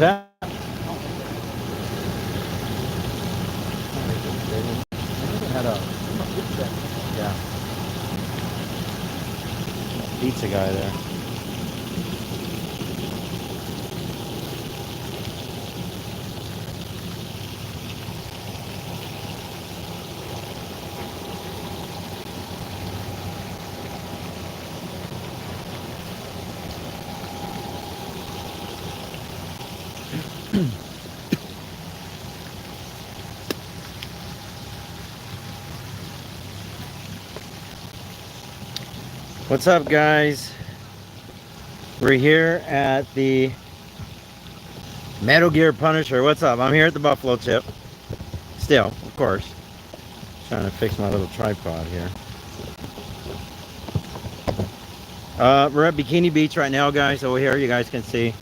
That had a yeah pizza guy there. What's up, guys? We're here at the Metal Gear Punisher. What's up? I'm here at the Buffalo Chip. Still, of course. Trying to fix my little tripod here. We're at Bikini Beach right now, guys. Over here, you guys can see.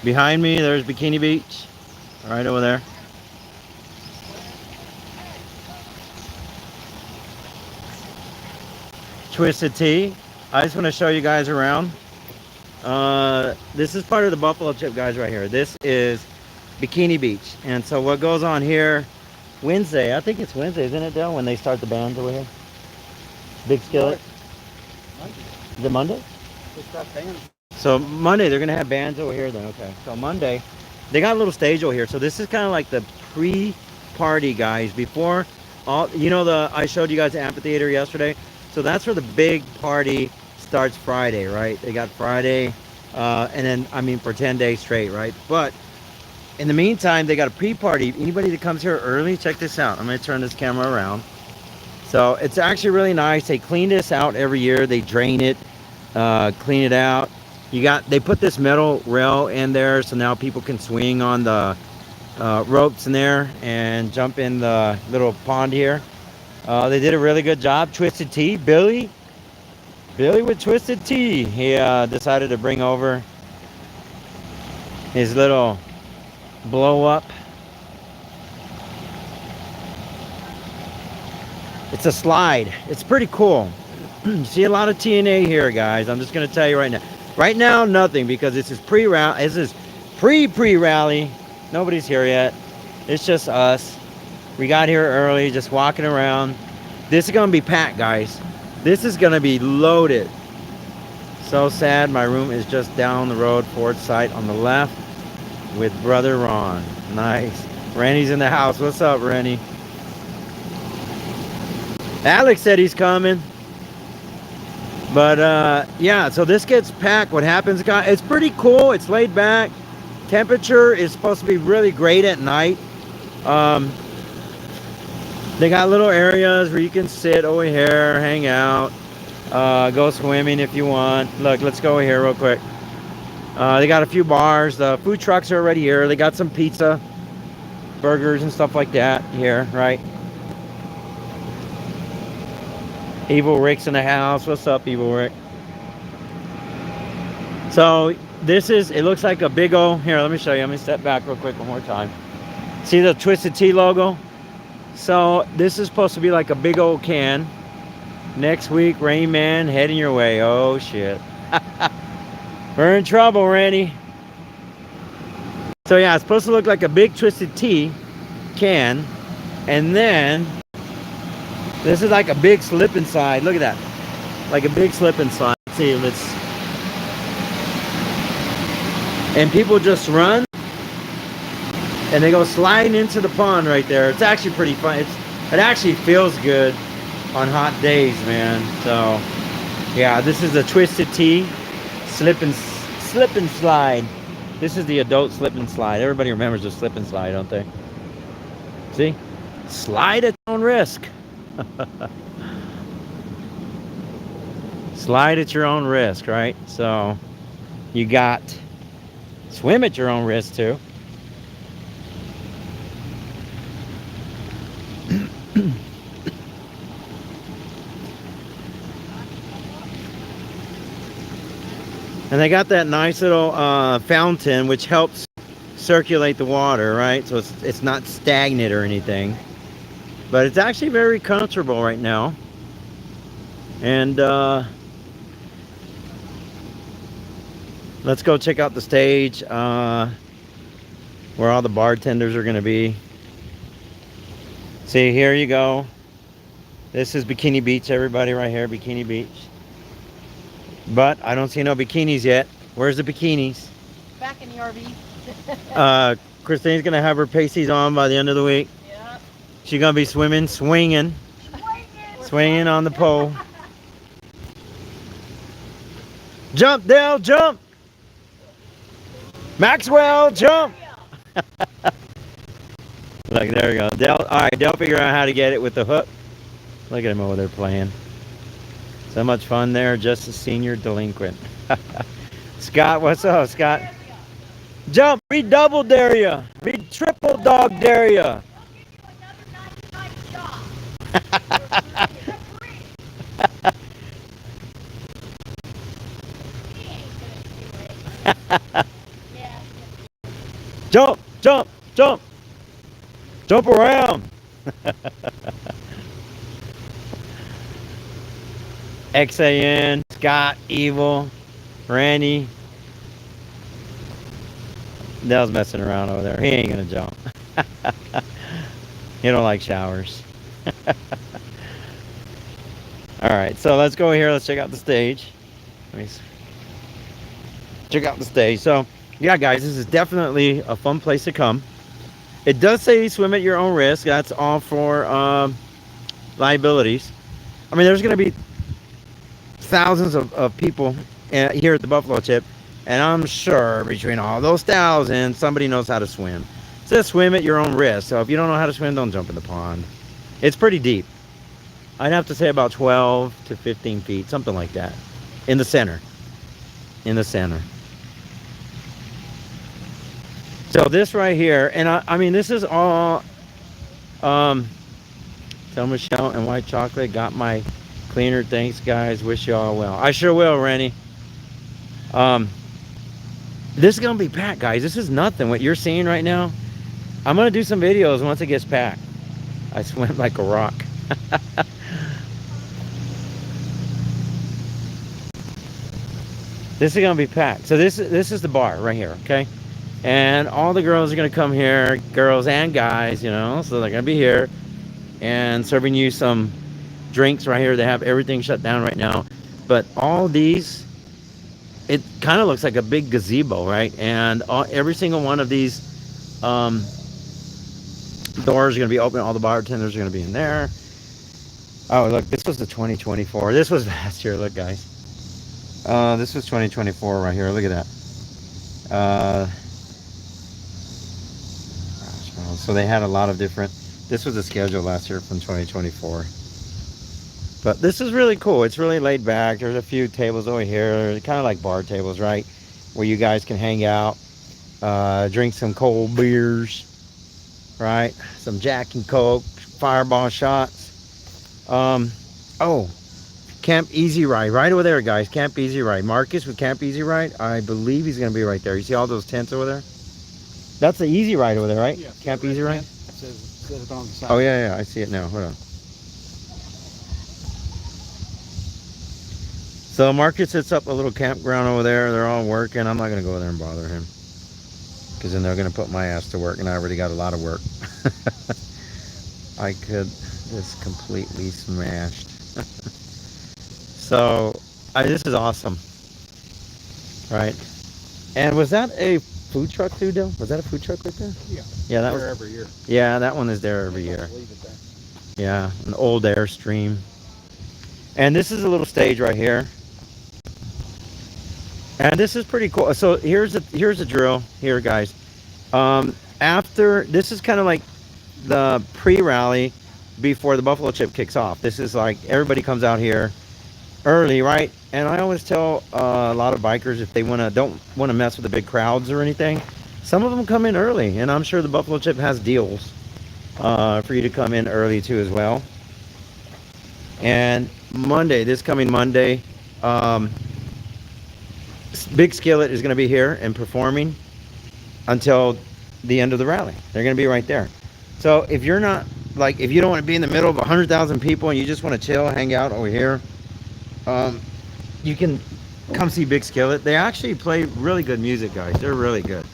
Behind me, there's Bikini Beach. Right over there. Twisted Tea. I just want to show you guys around. This is part of the Buffalo Chip, guys, right here. This is Bikini Beach. And so what goes on here Wednesday, I think it's Wednesday, isn't it, Dale, when they start the bands over here? Big Skillet? Monday. Is it Monday? They start bands. So Monday, they're going to have bands over here then, okay. So Monday, they got a little stage over here. So this is kind of like the pre-party, guys, before all, you know, I showed you guys the amphitheater yesterday. So that's where the big party starts Friday, right? They got Friday, and then, I mean, for 10 days straight, right? But in the meantime, they got a pre-party. Anybody that comes here early, check this out. I'm going to turn this camera around. So it's actually really nice. They clean this out every year. They drain it, clean it out. They put this metal rail in there, so now people can swing on the ropes in there and jump in the little pond here. They did a really good job. Twisted Tea, Billy with Twisted Tea. He decided to bring over his little blow up. It's a slide. It's pretty cool. You see a lot of TNA here, guys. I'm just gonna tell you right now. Right now, nothing, because this is pre-rally. This is pre-rally. Nobody's here yet. It's just us. We got here early, just walking around. This is gonna be packed, guys. This is gonna be loaded. So sad. My room is just down the road, Ford site on the left, with brother Ron. Nice. Rennie's in the house. What's up, Rennie? Alex said he's coming. But yeah, so this gets packed. What happens, guys? It's pretty cool. It's laid back. Temperature is supposed to be really great at night. They got little areas where you can sit over here, hang out, go swimming if you want. Look, let's go over here real quick. They got a few bars. The food trucks are already here. They got some pizza, burgers, and stuff like that here, right? Evil Rick's in the house. What's up, Evil Rick? So this is, it looks like a big old, here, let me show you. Let me step back real quick one more time. See the Twisted Tea logo? So this is supposed to be like a big old can. Next week, Rain Man heading your way. Oh shit. We're in trouble, Randy. So yeah, it's supposed to look like a big Twisted Tea can. And then this is like a big slip and slide. Look at that. Like a big slip and slide. Let's see, and people just run and they go sliding into the pond right there. It's actually pretty fun. It actually feels good on hot days, man. So yeah, this is a Twisted Tea slip and slide. This is the adult slip and slide. Everybody remembers the slip and slide, don't they? See? Slide at your own risk. Slide at your own risk, right? So you got swim at your own risk too. And they got that nice little fountain which helps circulate the water, right? So it's not stagnant or anything. But it's actually very comfortable right now. And let's go check out the stage. where all the bartenders are going to be. See, here you go. This is Bikini Beach, everybody, right here, Bikini Beach. But I don't see no bikinis yet. Where's the bikinis? Back in the RV. Christine's going to have her pasties on by the end of the week. Yep. She's going to be swinging on the pole. Jump, Dale, jump! Maxwell, jump! Look, there we go. Dale, all right, Dale figure out how to get it with the hook. Look at him over there playing. So much fun there, just a senior delinquent. Scott, what's up, Scott? Jump, redouble dare ya. Triple dog dare ya. Jump, jump, jump. Jump around. XAN, Scott, Evil, Randy. Dale's messing around over there. He ain't gonna jump. He don't like showers. Alright, so let's go here. Let's check out the stage. Check out the stage. So, yeah, guys, this is definitely a fun place to come. It does say swim at your own risk. That's all for liabilities. I mean, there's going to be thousands of people here at the Buffalo Chip, and I'm sure between all those thousands, somebody knows how to swim. It says swim at your own risk. So if you don't know how to swim, don't jump in the pond. It's pretty deep. I'd have to say about 12 to 15 feet, something like that, in the center. In the center. So this right here, and I mean, this is all, tell Michelle and White Chocolate, got my cleaner. Thanks, guys. Wish you all well. I sure will, Rennie. This is going to be packed, guys. This is nothing. What you're seeing right now, I'm going to do some videos once it gets packed. I swim like a rock. This is going to be packed. So this is the bar right here, okay? And all the girls are going to come here, girls and guys, you know, so they're going to be here and serving you some drinks right here. They have everything shut down right now. But all these, it kind of looks like a big gazebo, right? And every single one of these doors are going to be open. All the bartenders are going to be in there. Oh, look, this was the 2024. This was last year. Look, guys. This was 2024 right here. Look at that. So they had a lot of different, this was the schedule last year from 2024. But this is really cool. It's really laid back. There's a few tables over here, kind of like bar tables, right? Where you guys can hang out, drink some cold beers, right? Some Jack and Coke, fireball shots. Oh, Camp Easy Ride, right over there, guys. Camp Easy Ride. Marcus with Camp Easy Ride. I believe he's going to be right there. You see all those tents over there? That's the Easy Ride over there, right? Yeah, Camp Easy Ride? It says it on the side. Oh, yeah, I see it now. Hold on. So Marcus sets up a little campground over there. They're all working. I'm not going to go there and bother him, because then they're going to put my ass to work, and I already got a lot of work. I could just completely smashed. So, this is awesome. Right? And was that a food truck too, Dill? Was that a food truck right there? Yeah. Yeah, that was there every year. Yeah, that one is there every year. Leave it there. Yeah, an old Airstream. And this is a little stage right here. And this is pretty cool. So here's a drill here, guys. After this is kind of like the pre-rally before the Buffalo Chip kicks off. This is like everybody comes out here early, right? And I always tell a lot of bikers, if they don't want to mess with the big crowds or anything, some of them come in early, and I'm sure the Buffalo Chip has deals for you to come in early too as well. And Monday, this coming Monday, Big Skillet is going to be here and performing until the end of the rally. They're going to be right there. So if you're not, like, if you don't want to be in the middle of 100,000 people and you just want to chill, hang out over here, you can come see Big Skillet. They actually play really good music, guys. They're really good.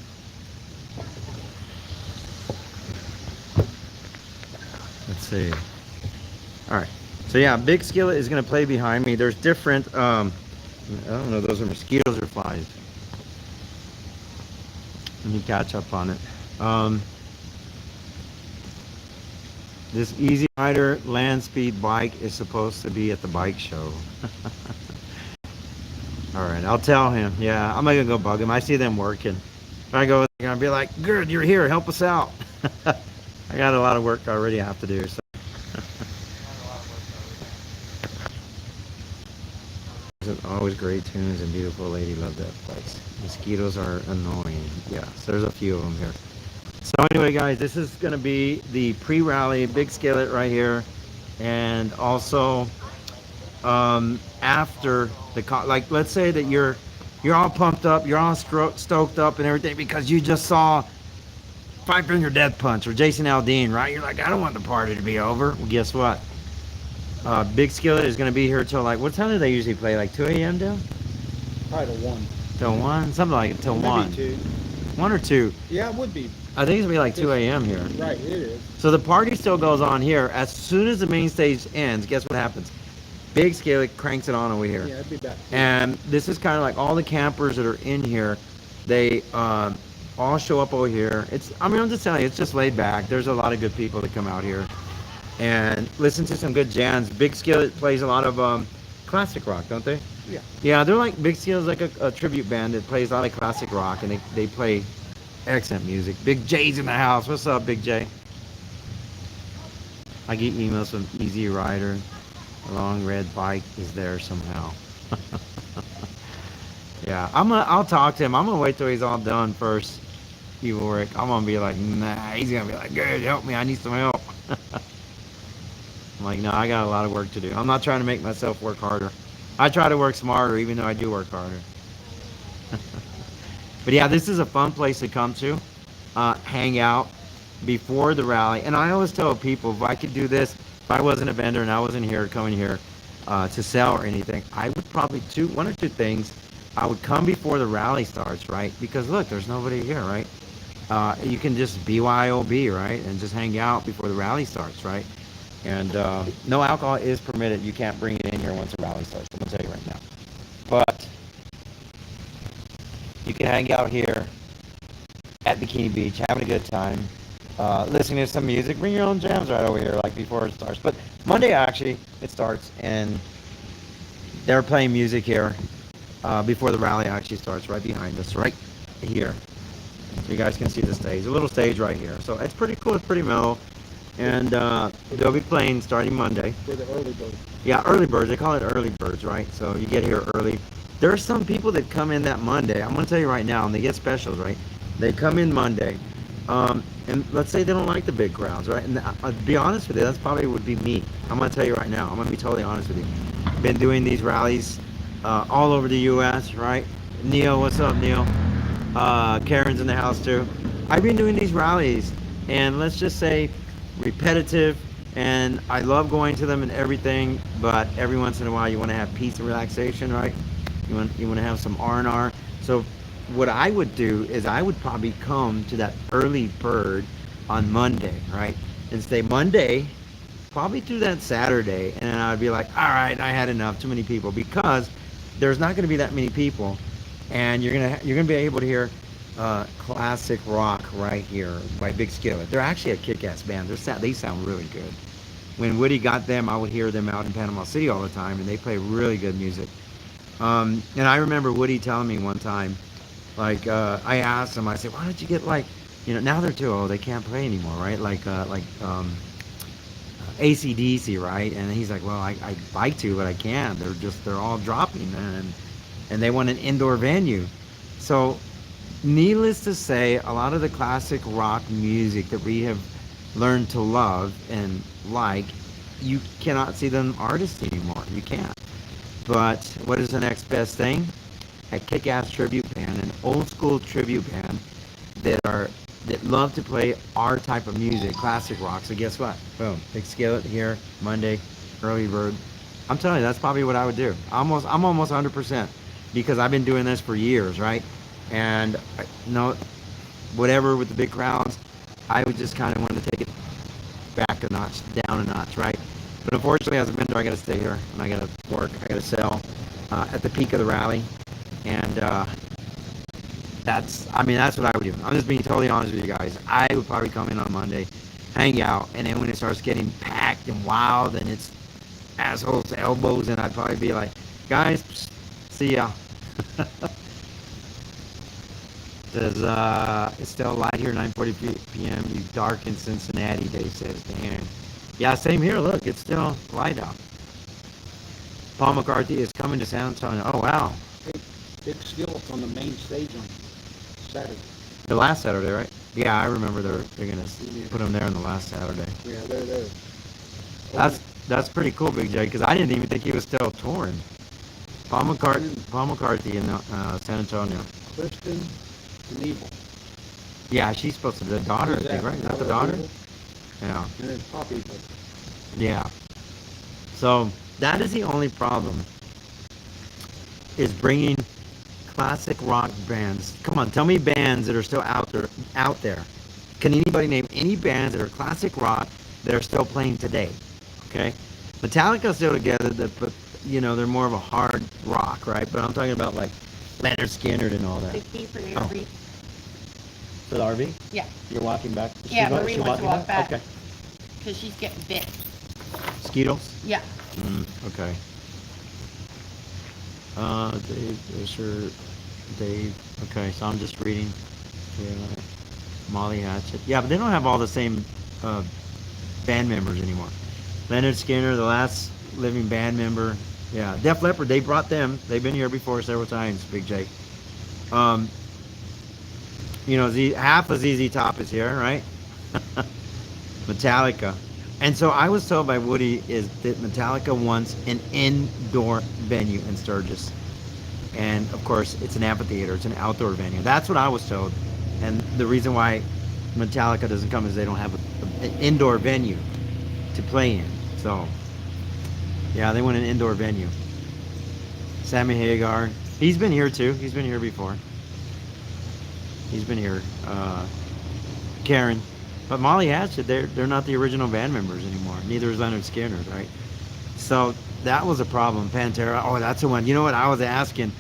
see. All right. So yeah, Big Skillet is gonna play behind me. There's different. I don't know. Those are mosquitoes or flies. Let me catch up on it. This Easy Rider land speed bike is supposed to be at the bike show. All right, I'll tell him. Yeah, I'm not gonna go bug him. I see them working. If I go, they're gonna be like, "Good, you're here. Help us out." I got a lot of work already I have to do. So. Always great tunes and beautiful lady. Love that place. Mosquitoes are annoying. Yes, there's a few of them here. So anyway, guys, this is gonna be the pre-rally Big Skillet right here, and also after like, let's say that you're all pumped up, you're all stoked up and everything because you just saw Five Finger Death Punch or Jason Aldean, right? You're like, I don't want the party to be over. Well, guess what? Big Skillet is going to be here till like, what time do they usually play? Like 2 a.m. Dale? Probably till 1. Till 1? Something like it, till Maybe 1. 2. 1 or 2. Yeah, it would be. I think it's going to be like 2 a.m. here. Right, it is. So the party still goes on here. As soon as the main stage ends, guess what happens? Big Skillet cranks it on over here. Yeah, it'd be back. And this is kind of like all the campers that are in here. They all show up over here. I mean, I'm just telling you, it's just laid back. There's a lot of good people that come out here and listen to some good jams. Big Skillet plays a lot of classic rock, don't they? Yeah. Yeah, they're like, Big Skillet's like a tribute band that plays a lot of classic rock, and they play excellent music. Big J's in the house. What's up, Big J? I get emails from Easy Rider. The long red bike is there somehow. Yeah, I'll talk to him. I'm gonna wait till he's all done first. Evil Rick. I'm gonna be like, nah. He's gonna be like, good, help me. I need some help. I'm like, no, I got a lot of work to do. I'm not trying to make myself work harder. I try to work smarter, even though I do work harder. But yeah, this is a fun place to come to, hang out before the rally. And I always tell people, if I could do this, if I wasn't a vendor and I wasn't here coming here to sell or anything, I would probably do one or two things. I would come before the rally starts, right? Because look, there's nobody here, right? You can just BYOB, right? And just hang out before the rally starts, right? And no alcohol is permitted. You can't bring it in here once the rally starts. I'm gonna tell you right now. But you can hang out here at Bikini Beach, having a good time, listening to some music. Bring your own jams right over here, like before it starts. But Monday, actually, it starts, and they're playing music here before the rally actually starts, right behind us, right here. So you guys can see the stage, a little stage right here. So it's pretty cool. It's pretty mellow. And they'll be playing starting Monday. For the early birds. Yeah, early birds. They call it early birds, right? So you get here early. There are some people that come in that Monday. I'm going to tell you right now, and they get specials, right? They come in Monday. And let's say they don't like the big crowds, right? And I'll be honest with you, that's probably would be me. I'm going to tell you right now. I'm going to be totally honest with you. Been doing these rallies all over the U.S., right? Neil, what's up, Neil? Karen's in the house, too. I've been doing these rallies, and let's just say repetitive, and I love going to them and everything, but every once in a while you want to have peace and relaxation, right? You want to have some R&R. So what I would do is I would probably come to that early bird on Monday, right? And stay Monday, probably through that Saturday, and then I'd be like, all right, I had enough, too many people, because there's not going to be that many people, and you're gonna be able to hear classic rock right here by Big Skillet. They're actually a kick-ass band. They sound really good. When Woody got them, I would hear them out in Panama City all the time, and they play really good music. And I remember Woody telling me one time, like, I asked him, I said, why don't you get, like, now they're too old, they can't play anymore, right? Like AC/DC, right? And he's like, well, I'd like to, but I can't. They're all dropping, man. And they want an indoor venue. So needless to say, a lot of the classic rock music that we have learned to love and like, you cannot see them artists anymore. You can't. But what is the next best thing? A kick-ass tribute band, an old school tribute band that love to play our type of music, classic rock. So guess what? Boom, Big Skillet here, Monday, early bird. I'm telling you, that's probably what I would do. I'm almost 100%, because I've been doing this for years, right? And whatever with the big crowds, I would just kind of want to take it back a notch, down a notch, right? But unfortunately, as a vendor, I got to stay here and I got to work. I got to sell at the peak of the rally, and that's what I would do. I'm just being totally honest with you guys. I would probably come in on Monday, hang out, and then when it starts getting packed and wild and it's assholes to elbows, and I'd probably be like, guys, see ya. Says, it's still light here, 9:40 p.m. You dark in Cincinnati, Dave says. Damn. Yeah, same here. Look, it's still light out. Paul McCarthy is coming to San Antonio. Oh, wow. Big skills on the main stage on Saturday. The last Saturday, right? Yeah, I remember they're going to put them there on the last Saturday. Yeah, they're there. That's pretty cool, Big J, because I didn't even think he was still touring. Paul McCarthy in San Antonio. Kristen Evil. Yeah, she's supposed to be the daughter, I think, right? Not the daughter? Yeah. And then Poppy. Yeah. So that is the only problem, is bringing classic rock bands. Come on, tell me bands that are still out there. Can anybody name any bands that are classic rock that are still playing today? Okay, Metallica's still together, but they're more of a hard rock, right? But I'm talking about like Leonard Skinner and all that. The key for your RV. For the RV? Yeah. You're walking back? Yeah, Marie wants to walk back. Okay. Because she's getting bit. Mosquitoes? Yeah. Okay. Dave. Okay, so I'm just reading. Molly Hatchet. Yeah, but they don't have all the same band members anymore. Leonard Skinner, the last living band member. Yeah, Def Leppard, they brought them. They've been here before several times, Big J. Half of ZZ Top is here, right? Metallica. And so I was told by Woody is that Metallica wants an indoor venue in Sturgis. And of course, it's an amphitheater, it's an outdoor venue. That's what I was told. And the reason why Metallica doesn't come is they don't have an indoor venue to play in. So, yeah, they want an indoor venue. Sammy Hagar, he's been here too. He's been here before. He's been here. Karen. But Molly Hatchet, they're not the original band members anymore. Neither is Leonard Skinner, right? So that was a problem. Pantera, oh, that's the one. You know what? I was asking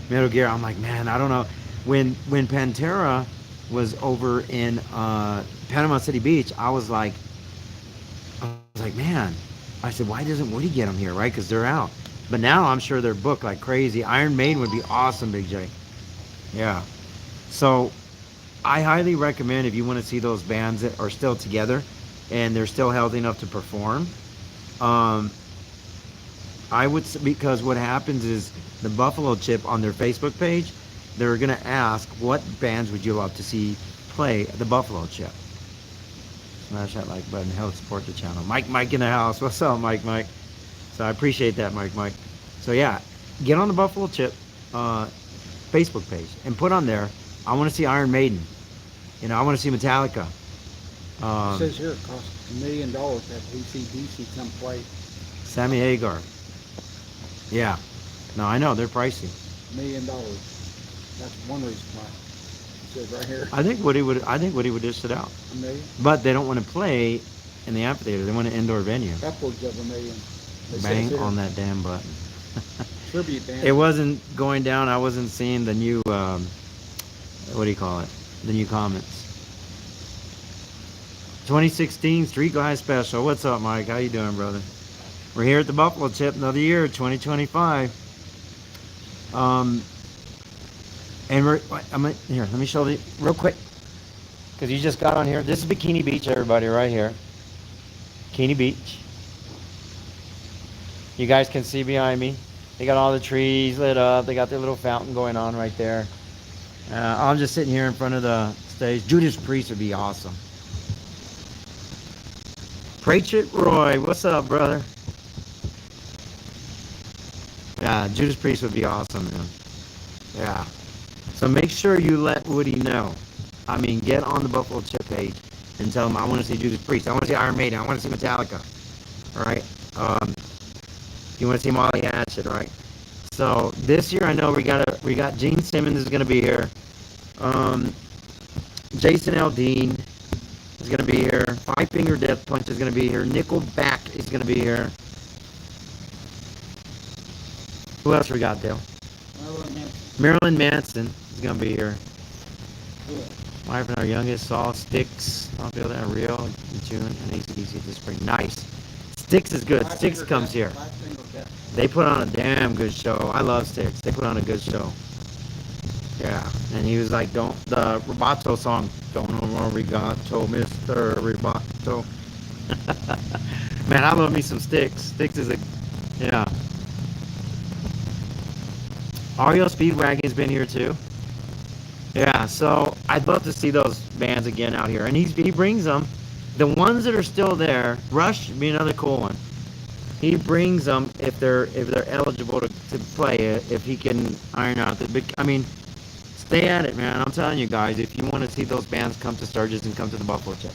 Metal Gear, I'm like, man, I don't know. When Pantera was over in Panama City Beach, I was like, man, I said, why doesn't Woody get them here, right? Because they're out. But now I'm sure they're booked like crazy. Iron Maiden would be awesome, Big J. Yeah. So I highly recommend, if you want to see those bands that are still together and they're still healthy enough to perform, because what happens is the Buffalo Chip on their Facebook page, they're going to ask, what bands would you love to see play at the Buffalo Chip? Smash that like button, help support the channel. Mike in the house. What's up, Mike? So I appreciate that, Mike. So yeah, get on the Buffalo Chip Facebook page and put on there, I want to see Iron Maiden. I want to see Metallica. It says here it costs $1 million to have AC/DC come play. Sammy Hagar. Yeah. No, I know, they're pricey. $1 million. That's one reason why. It says right here. I think Woody would dish it out. $1 million? But they don't want to play in the amphitheater. They want an indoor venue. Upwards of $1 million. Bang on that damn button. Tribute band. It wasn't going down. I wasn't seeing the new, what do you call it? The new comments. 2016 Street Guy Special. What's up, Mike? How you doing, brother? We're here at the Buffalo Chip, another year, 2025. And here, let me show you real quick, because you just got on here. This is Bikini Beach, everybody, right here. Bikini Beach. You guys can see behind me. They got all the trees lit up. They got their little fountain going on right there. I'm just sitting here in front of the stage. Judas Priest would be awesome. Pratchett Roy, what's up, brother? Yeah, Judas Priest would be awesome, man. Yeah. So make sure you let Woody know. I mean, get on the Buffalo Chip page and tell him, I want to see Judas Priest. I want to see Iron Maiden. I want to see Metallica. All right. You want to see Molly Hatchet, right? So this year, I know we got Gene Simmons is going to be here. Jason Aldean is going to be here. Five Finger Death Punch is going to be here. Nickelback is going to be here. Who else we got, Dale? Marilyn Manson is going to be here. Live from our youngest, Saul, Styx, I'll feel that real in June, and AC/DC this spring. Nice. Styx is good. Styx comes here. They put on a damn good show. I love Styx. They put on a good show. Yeah, and he was like, don't, the Roboto song, don't know more Rigato, Mr. Roboto. Man, I love me some Styx. Styx is a, yeah. Ario Speedwagon's been here too. Yeah, so I'd love to see those bands again out here. And he brings them. The ones that are still there, Rush would be another cool one. He brings them if they're eligible to play it, if he can iron out the big, I mean, stay at it, man. I'm telling you guys, if you want to see those bands come to Sturgis and come to the Buffalo Check.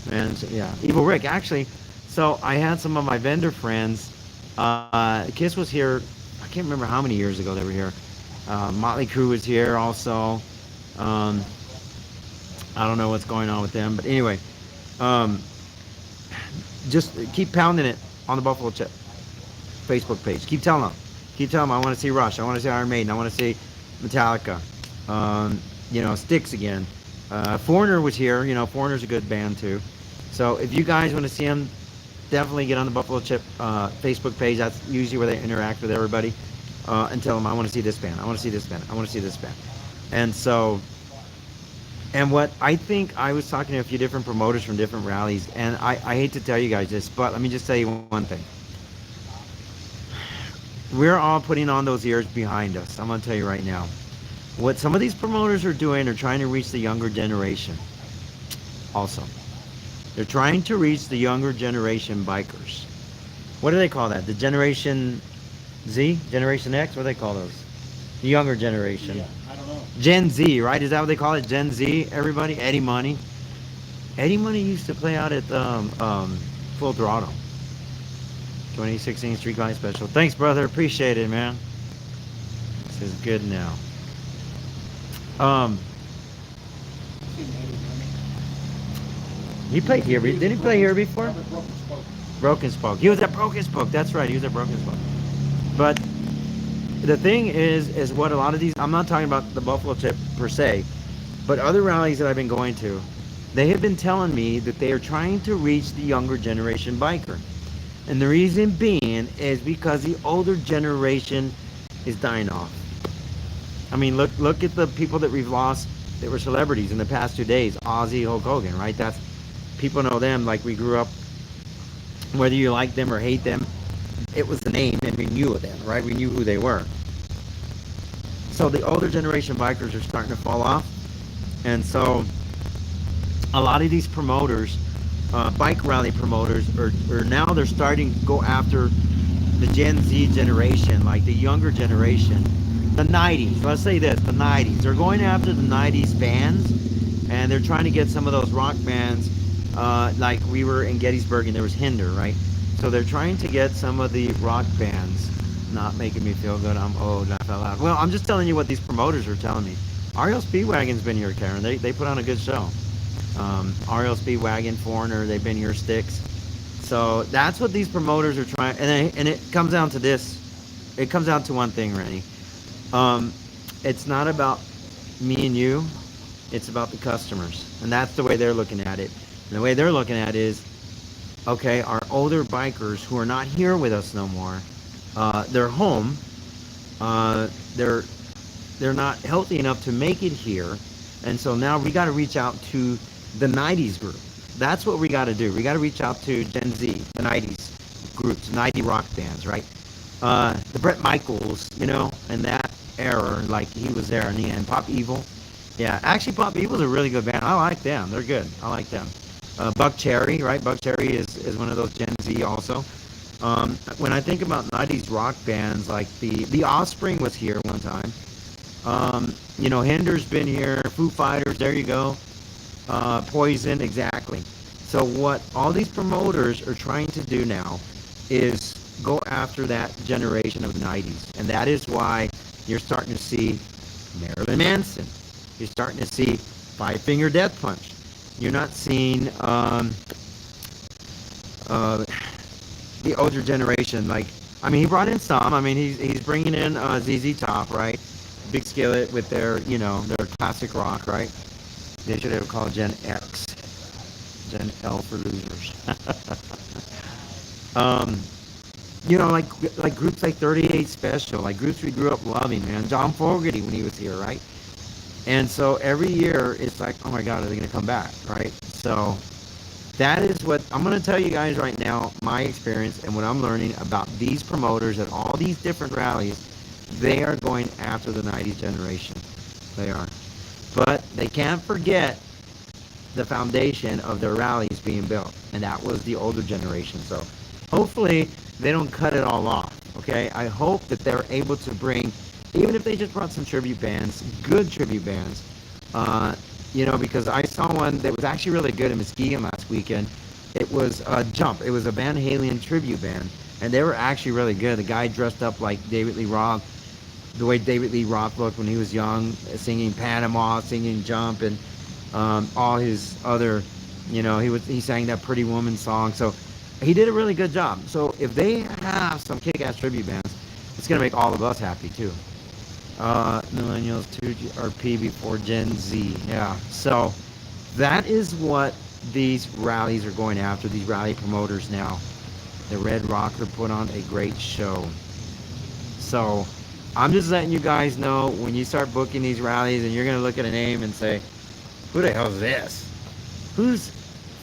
Man, so, yeah. Evil Rick, actually, so I had some of my vendor friends. Kiss was here, I can't remember how many years ago they were here. Motley Crue was here also. I don't know what's going on with them, but anyway, just keep pounding it on the Buffalo Check Facebook page. Keep telling them I want to see Rush, I want to see Iron Maiden, I want to see Metallica, you know, Styx again. Foreigner was here. You know, Foreigner's a good band too. So if you guys want to see them, definitely get on the Buffalo Chip Facebook page. That's usually where they interact with everybody, and tell them I want to see this band, I want to see this band, I want to see this band. And so, and what I think, I was talking to a few different promoters from different rallies, and I hate to tell you guys this, but let me just tell you one thing. We're all putting on those years behind us. I'm going to tell you right now. What some of these promoters are doing, they're trying to reach the younger generation also. They're trying to reach the younger generation bikers. What do they call that? The Generation Z? Generation X? What do they call those? The younger generation. Yeah, I don't know. Gen Z, right? Is that what they call it? Gen Z, everybody? Eddie Money. Eddie Money used to play out at Full Throttle. 2016 Street Glide Special. Thanks, brother. Appreciate it, man. This is good now. He played here. Didn't he play here before? Broken Spoke. He was at Broken Spoke. That's right. He was at Broken Spoke. But the thing is what a lot of these, I'm not talking about the Buffalo Chip per se, but other rallies that I've been going to, they have been telling me that they are trying to reach the younger generation biker. And the reason being is because the older generation is dying off. I mean, look at the people that we've lost that were celebrities in the past 2 days. Ozzy, Hulk Hogan, right? That's, people know them like we grew up. Whether you like them or hate them, it was the name and we knew them, right? We knew who they were. So the older generation bikers are starting to fall off. And so a lot of these promoters, bike rally promoters, are now they're starting to go after the Gen Z generation, like the younger generation. The 90s, let's say this, the 90s. They're going after the 90s bands, and they're trying to get some of those rock bands, like we were in Gettysburg and there was Hinder, right? So they're trying to get some of the rock bands. Not making me feel good, I'm old, I fell out. Well, I'm just telling you what these promoters are telling me. Ariel Speedwagon's been here, Karen. They put on a good show. Ariel Speedwagon, Foreigner, they've been here, Styx. So that's what these promoters are trying, and it comes down to this. It comes down to one thing, Rennie. It's not about me and you, it's about the customers. And that's the way they're looking at it. And the way they're looking at it is, okay, our older bikers who are not here with us no more, they're home, they're not healthy enough to make it here, and so now we got to reach out to the 90s group. That's what we got to do. We got to reach out to Gen Z, the 90s groups, 90 rock bands, right? The Bret Michaels, you know, and that era, like he was there in the end. Pop Evil, yeah, actually Pop Evil's a really good band. I like them. They're good. I like them. Buck Cherry, right? Buck Cherry is one of those Gen Z also. When I think about 90s rock bands, like the Offspring was here one time. You know, Hinder's been here. Foo Fighters, there you go. Poison, exactly. So what all these promoters are trying to do now is go after that generation of 90s. And that is why you're starting to see Marilyn Manson. You're starting to see Five Finger Death Punch. You're not seeing uh, the older generation. Like, I mean, he brought in some. I mean, he's bringing in ZZ Top, right? Big Skillet with their, you know, their classic rock, right? They should have called Gen X, Gen L for losers. um, you know, like groups like 38 Special, like groups we grew up loving, man. John Fogerty when he was here, right? And so every year it's like, oh my God, are they going to come back, right? So that is what I'm going to tell you guys right now, my experience and what I'm learning about these promoters at all these different rallies. They are going after the 90s generation. They are. But they can't forget the foundation of their rallies being built, and that was the older generation. So hopefully they don't cut it all off. Okay, I hope that they're able to bring, even if they just brought some tribute bands, good tribute bands, you know, because I saw one that was actually really good in Muskegon last weekend. It was Jump. It was a Van Halen tribute band, and they were actually really good. The guy dressed up like David Lee Roth, the way David Lee Roth looked when he was young, singing Panama, singing Jump, and all his other, you know, he sang that Pretty Woman song. So he did a really good job. So if they have some kick-ass tribute bands, it's gonna make all of us happy too. Millennials 2RP before Gen Z. Yeah. So that is what these rallies are going after. These rally promoters now. The Red Rocker put on a great show. So I'm just letting you guys know, when you start booking these rallies and you're gonna look at a name and say, who the hell is this? Who's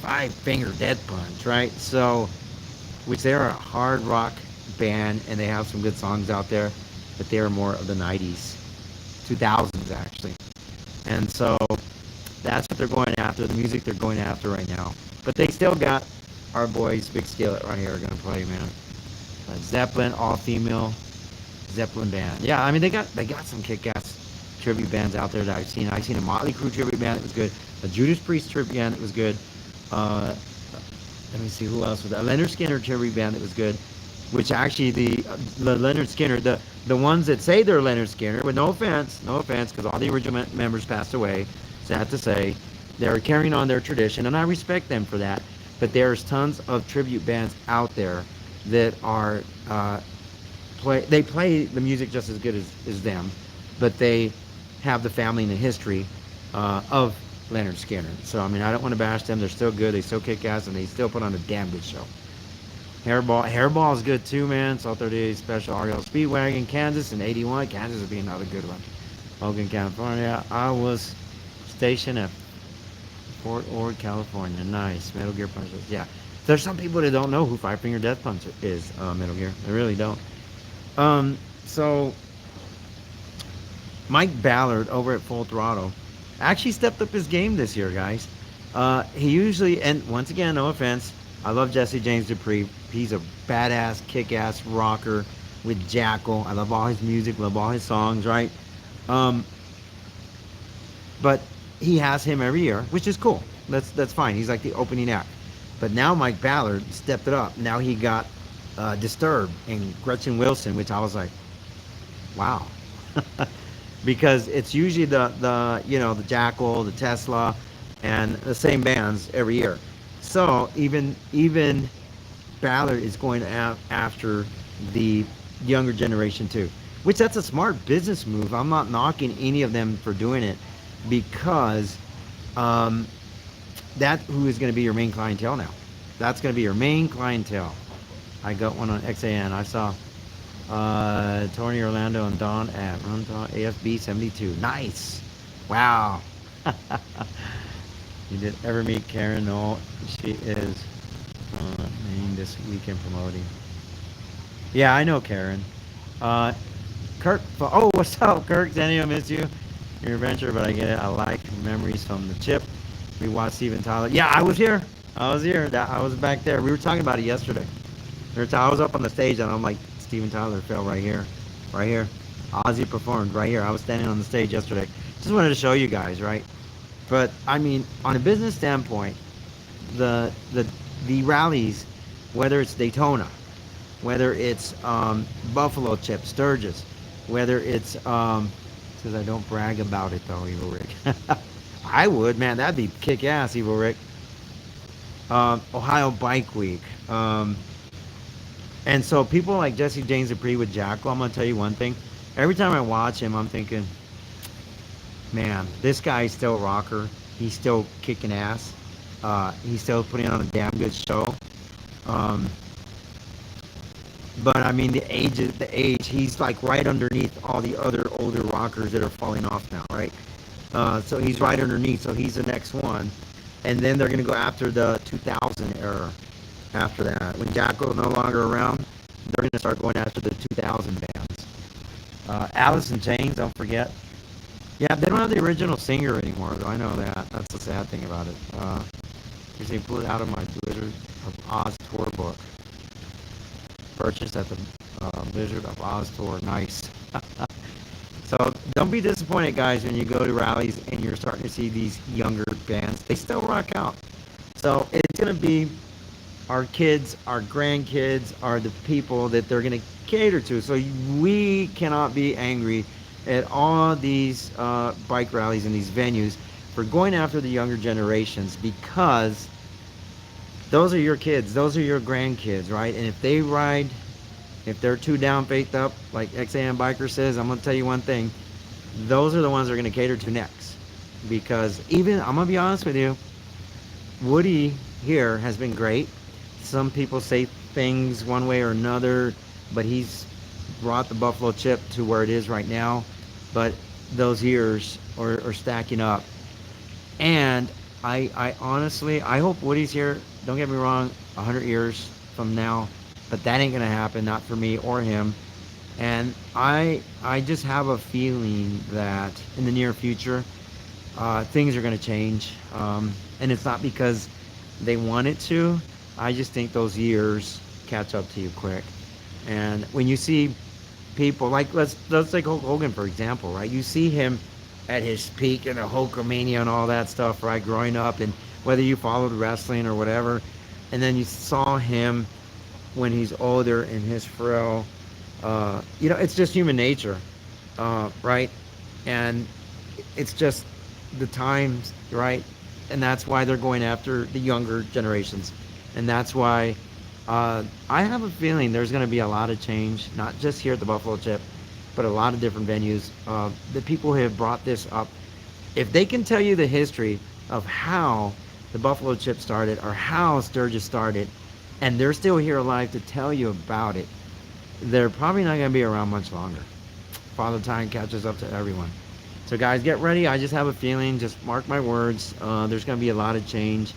Five Finger Death Punch, right? So, which they're a hard rock band and they have some good songs out there, but they are more of the 90s, 2000s actually. And so that's what they're going after, the music they're going after right now. But they still got our boys Big Skillet right here gonna play, man. Zeppelin, all female Zeppelin band. Yeah, I mean they got some kick-ass tribute bands out there that I've seen. I've seen a Motley Crue tribute band that was good, a Judas Priest tribute band that was good. Let me see who else was that. Leonard Skinner tribute band that was good, which actually the Leonard Skinner, the ones that say they're Leonard Skinner, with no offense, because all the original members passed away. Sad to say, they're carrying on their tradition, and I respect them for that. But there's tons of tribute bands out there that are they play the music just as good as them, but they have the family and the history of Leonard Skinner. So I mean, I don't want to bash them. They're still good. They still kick ass, and they still put on a damn good show. Hairball is good too, man. Salt 38 Special, RL Speedwagon, Kansas in '81. Kansas would be another good one. Logan, California. I was stationed at Fort Ord, California. Nice. Metal Gear Punch. Yeah. There's some people that don't know who Five Finger Death Punch is, Metal Gear. They really don't. So Mike Ballard over at Full Throttle actually stepped up his game this year, guys. He usually, and once again, no offense, I love Jesse James Dupree. He's a badass, kick-ass rocker with Jackal. I love all his music, love all his songs, right? But he has him every year, which is cool. That's fine. He's like the opening act. But now Mike Ballard stepped it up. Now he got Disturbed and Gretchen Wilson, which I was like, wow. Because it's usually the you know, the Jackal, the Tesla, and the same bands every year. So even Ballard is going after the younger generation too, which that's a smart business move. I'm not knocking any of them for doing it, because that's who is going to be your main clientele now. That's going to be your main clientele. I got one on XAN. I saw Tony Orlando and Don at Runtime AFB 72. Nice. Wow. You did ever meet Karen? No, she is named this weekend promoting. Yeah, I know Karen. Kirk. Oh, what's up, Kirk? Danny, I miss you. Your adventure, but I get it. I like memories from the chip. We watched Steven Tyler. Yeah, I was here. I was back there. We were talking about it yesterday. I was up on the stage and I'm like, Steven Tyler fell right here. Right here. Ozzy performed right here. I was standing on the stage yesterday. Just wanted to show you guys, right? But I mean, on a business standpoint, the rallies, whether it's Daytona, whether it's Buffalo Chip, Sturgis, whether it's says I don't brag about it though, Evil Rick. I would, man. That'd be kick ass, Evil Rick. Ohio Bike Week. And so people like Jesse James Dupree with Jackal, I'm gonna tell you one thing. Every time I watch him, I'm thinking, man, this guy's still a rocker. He's still kicking ass. He's still putting on a damn good show. Um, but I mean, the age, he's like right underneath all the other older rockers that are falling off now, right? So he's right underneath. So he's the next one. And then they're gonna go after the 2000 era. After that, when Jackal's no longer around, they're gonna start going after the 2000 bands. Alice in Chains, don't forget. Yeah, they don't have the original singer anymore, though. I know that. That's the sad thing about it. Because they pulled it out of my Blizzard of Oz tour book. Purchased at the Blizzard of Oz tour. Nice. So don't be disappointed, guys, when you go to rallies and you're starting to see these younger bands. They still rock out. So it's going to be our kids, our grandkids are the people that they're going to cater to. So we cannot be angry at all these bike rallies and these venues for going after the younger generations, because those are your kids, those are your grandkids, right? And if they ride, if they're too down, faith up, like XAM Biker says, I'm going to tell you one thing, those are the ones they're going to cater to next. Because even, I'm going to be honest with you, Woody here has been great. Some people say things one way or another, but he's brought the Buffalo Chip to where it is right now. But those years are stacking up. And I honestly, I hope Woody's here. Don't get me wrong, 100 years from now. But that ain't going to happen, not for me or him. And I just have a feeling that in the near future, things are going to change. And it's not because they want it to. I just think those years catch up to you quick. And when you see people like, let's take Hulk Hogan for example, right? You see him at his peak in the Hulkamania and all that stuff, right? Growing up, and whether you followed wrestling or whatever, and then you saw him when he's older and his frail, it's just human nature, right? And it's just the times, right? And that's why they're going after the younger generations. And that's why I have a feeling there's going to be a lot of change, not just here at the Buffalo Chip, but a lot of different venues. The people who have brought this up, if they can tell you the history of how the Buffalo Chip started or how Sturgis started, and they're still here alive to tell you about it, they're probably not going to be around much longer. Father Time catches up to everyone. So guys, get ready. I just have a feeling, just mark my words, there's going to be a lot of change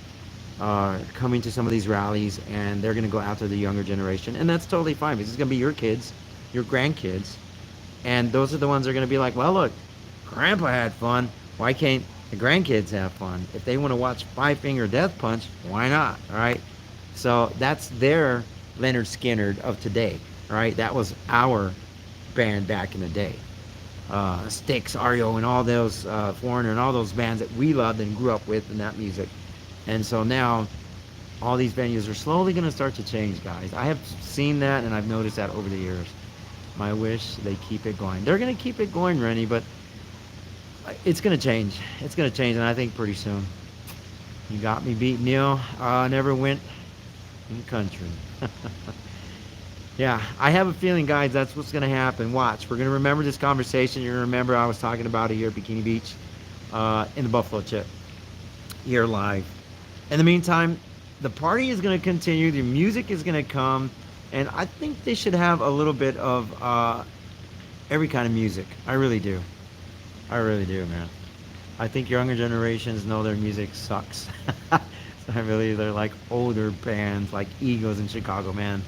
coming to some of these rallies, and they're going to go after the younger generation. And that's totally fine, because it's going to be your kids, your grandkids, and those are the ones that are going to be like, well, look, Grandpa had fun. Why can't the grandkids have fun? If they want to watch Five Finger Death Punch, why not? All right. So that's their Leonard Skinner of today. All right. That was our band back in the day. Styx, REO, and all those Foreigner and all those bands that we loved and grew up with in that music. And so now all these venues are slowly going to start to change, guys. I have seen that, and I've noticed that over the years. My wish they keep it going. They're going to keep it going, Rennie, but it's going to change. It's going to change, and I think pretty soon. You got me beat, Neil. Never went in country. Yeah, I have a feeling, guys, that's what's going to happen. Watch. We're going to remember this conversation. You're going to remember I was talking about it here at Bikini Beach in the Buffalo Chip here live. In the meantime, the party is going to continue. The music is going to come. And I think they should have a little bit of every kind of music. I really do. I really do, man. I think younger generations know their music sucks. So I really, they're like older bands like Eagles in Chicago, man.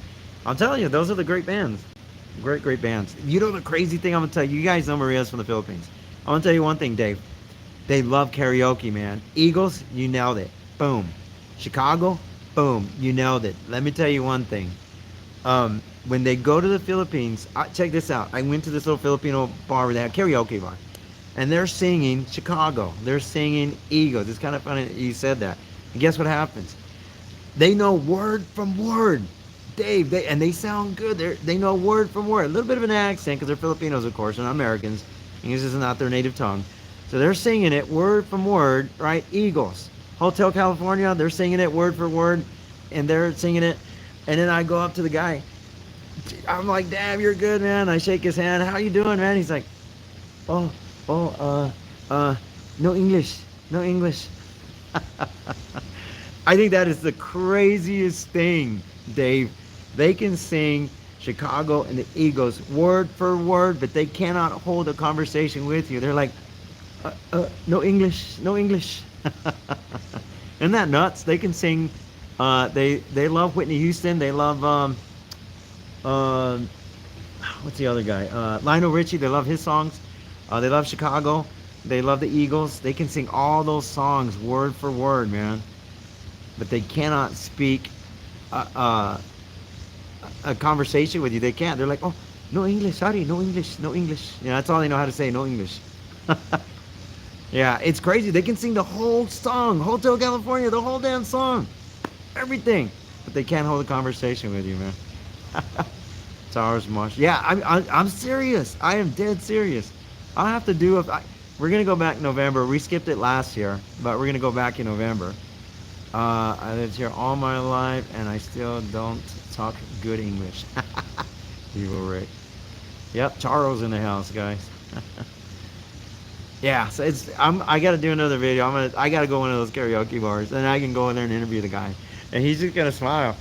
I'm telling you, those are the great bands. Great, great bands. You know the crazy thing I'm going to tell you? You guys know Maria's from the Philippines. I want to tell you one thing, Dave. They love karaoke, man. Eagles, you nailed it. Boom. Chicago, boom. You nailed it. Let me tell you one thing. When they go to the Philippines, check this out. I went to this little Filipino bar where they had a karaoke bar. And they're singing Chicago. They're singing Eagles. It's kind of funny that you said that. And guess what happens? They know word from word. Dave, and they sound good. They know word from word. A little bit of an accent because they're Filipinos, of course, and not Americans. English is not their native tongue. So they're singing it word from word, right? Eagles. Hotel California, they're singing it word for word, and they're singing it. And then I go up to the guy. I'm like, damn, you're good, man. I shake his hand. How you doing, man? He's like, oh, oh, no English, no English. I think that is the craziest thing, Dave. They can sing Chicago and the Eagles word for word, but they cannot hold a conversation with you. They're like, no English, no English. Isn't that nuts? They can sing. They love Whitney Houston. They love uh, what's the other guy? Lionel Richie. They love his songs. They love Chicago. They love the Eagles. They can sing all those songs word for word, man. But they cannot speak a conversation with you. They can't. They're like, oh, no English. Sorry, no English, no English. Yeah, that's all they know how to say. No English. Yeah, it's crazy. They can sing the whole song, Hotel California, the whole damn song, everything, but they can't hold a conversation with you, man. Towers Marsh. Yeah, I'm serious. I am dead serious. I'll have to do we're gonna go back in November. We skipped it last year, but we're gonna go back in November. I lived here all my life, and I still don't talk good English. Evil Rick. Yep, Charles in the house, guys. Yeah, so I gotta do another video. I gotta go one of those karaoke bars, and I can go in there and interview the guy, and he's just gonna smile.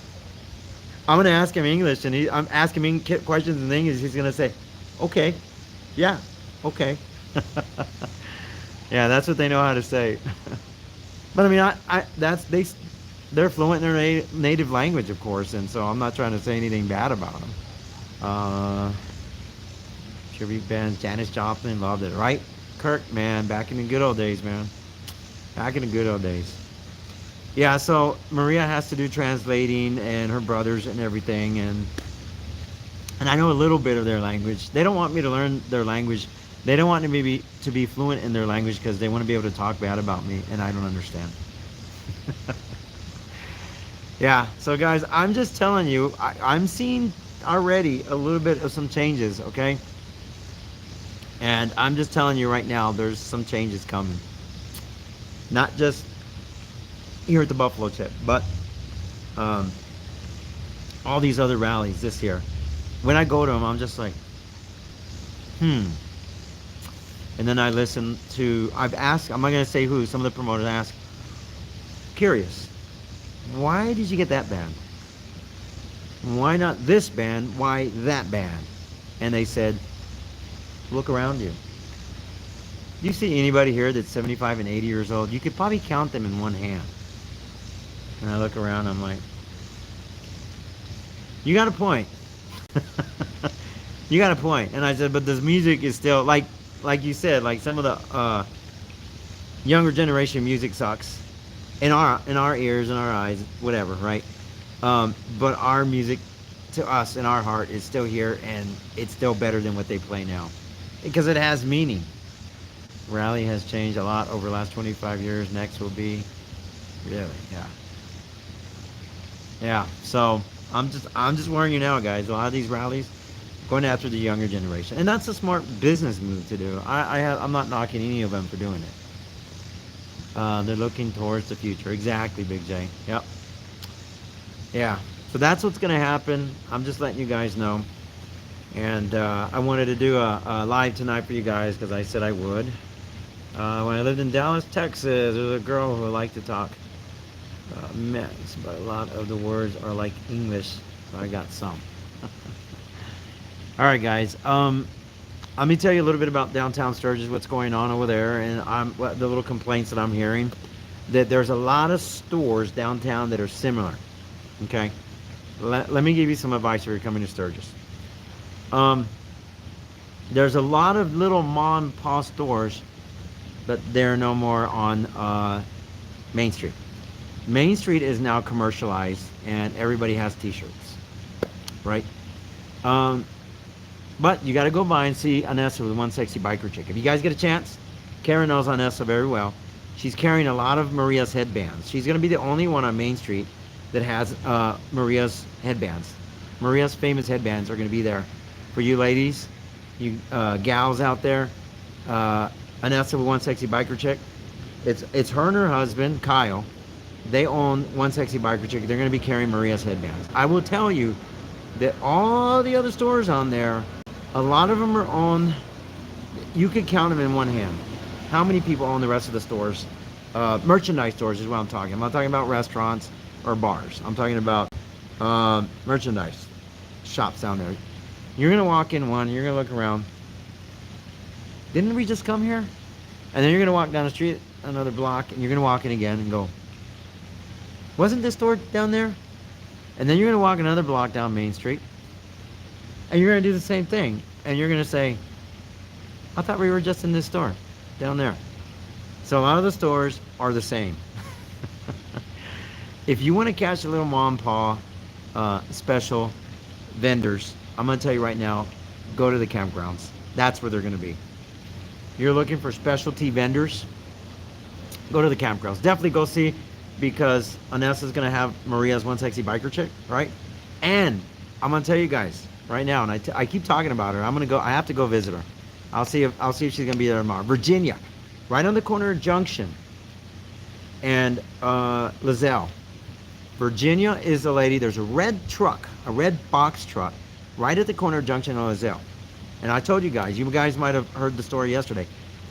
I'm gonna ask him English, and I'm asking him questions in English. He's gonna say, "Okay, yeah, okay." Yeah, that's what they know how to say. But I mean, they're fluent in their native language, of course, and so I'm not trying to say anything bad about them. Tribute bands, Janis Joplin, loved it, right? Kirk, man, back in the good old days, man. Back in the good old days. Yeah, so Maria has to do translating, and her brothers and everything, and I know a little bit of their language. They don't want me to learn their language. They don't want me to be fluent in their language because they want to be able to talk bad about me, and I don't understand. Yeah, so guys, I'm just telling you, I'm seeing already a little bit of some changes, okay? And I'm just telling you right now, there's some changes coming. Not just here at the Buffalo Chip, but all these other rallies this year. When I go to them, I'm just like, And then I listen to, I'm not going to say who, some of the promoters ask, curious, why did you get that band? Why not this band? Why that band? And they said, look around you. Do you see anybody here that's 75 and 80 years old? You could probably count them in one hand. And I look around, I'm like, you got a point. You got a point. And I said, but this music is still, like you said, like some of the younger generation music sucks. In our ears, in our eyes, whatever, right? But our music, to us, in our heart, is still here, and it's still better than what they play now. Because it has meaning. Rally has changed a lot over the last 25 years. Next will be, really, yeah. Yeah, so I'm just warning you now, guys. A lot of these rallies going after the younger generation, and that's a smart business move to do. I'm not knocking any of them for doing it. They're looking towards the future. Exactly, Big J. Yep. Yeah. So that's what's going to happen. I'm just letting you guys know. And I wanted to do a live tonight for you guys because I said I would. When I lived in Dallas, Texas, there was a girl who liked to talk Mex, but a lot of the words are like English. So I got some. All right, guys. Let me tell you a little bit about downtown Sturgis, what's going on over there, and the little complaints that I'm hearing. That there's a lot of stores downtown that are similar. Okay, let me give you some advice if you're coming to Sturgis. There's a lot of little mom and pop stores, but they're no more on Main Street. Main Street is now commercialized, and everybody has T-shirts, right? But you got to go by and see Anessa with One Sexy Biker Chick. If you guys get a chance, Karen knows Anessa very well. She's carrying a lot of Maria's headbands. She's going to be the only one on Main Street that has Maria's headbands. Maria's famous headbands are going to be there for you ladies, you gals out there. Anessa Anessa with One Sexy Biker Chick. It's her and her husband, Kyle. They own One Sexy Biker Chick. They're going to be carrying Maria's headbands. I will tell you that all the other stores on there, a lot of them are owned. You could count them in one hand. How many people own the rest of the stores? Merchandise stores is what I'm talking. I'm not talking about restaurants or bars. I'm talking about merchandise shops down there. You're gonna walk in one. You're gonna look around. Didn't we just come here? And then you're gonna walk down the street another block, and you're gonna walk in again and go, wasn't this store down there? And then you're gonna walk another block down Main Street, and you're gonna do the same thing, and you're gonna say, I thought we were just in this store down there. So a lot of the stores are the same. If you want to catch a little mom and pa special vendors, I'm going to tell you right now, go to the campgrounds. That's where they're going to be. You're looking for specialty vendors, go to the campgrounds. Definitely go see, because Anessa's going to have Maria's One Sexy Biker Chick, right? And I'm going to tell you guys right now, and I keep talking about her. I have to go visit her. I'll see if she's going to be there tomorrow. Virginia, right on the corner of Junction and Lizelle. Virginia is the lady. There's a red truck, a red box truck, right at the corner of Junction and Lizelle. And I told you guys might have heard the story yesterday.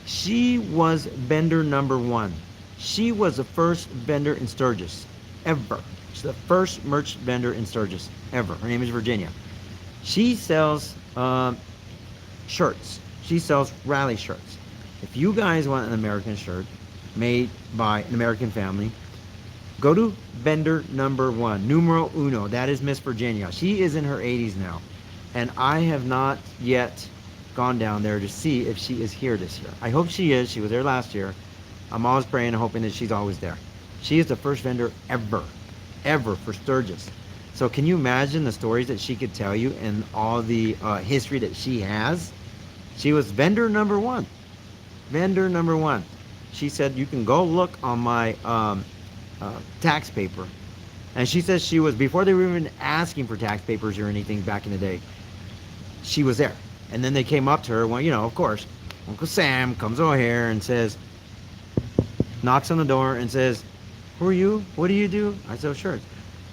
She was vendor number 1. She was the first vendor in Sturgis, ever. She's the first merch vendor in Sturgis, ever. Her name is Virginia. She sells shirts. She sells rally shirts. If you guys want an American shirt made by an American family, go to vendor number 1, numero uno. That is Miss Virginia. She is in her 80s now. And I have not yet gone down there to see if she is here this year. I hope she is. She was there last year. I'm always praying and hoping that she's always there. She is the first vendor ever for Sturgis. So can you imagine the stories that she could tell you and all the history that she has? She was vendor number 1. Vendor number 1. She said, you can go look on my tax paper. And she says she was, before they were even asking for tax papers or anything back in the day, she was there. And then they came up to her, well, you know, of course, Uncle Sam comes over here and says, knocks on the door and says, who are you? What do you do? I said, sure.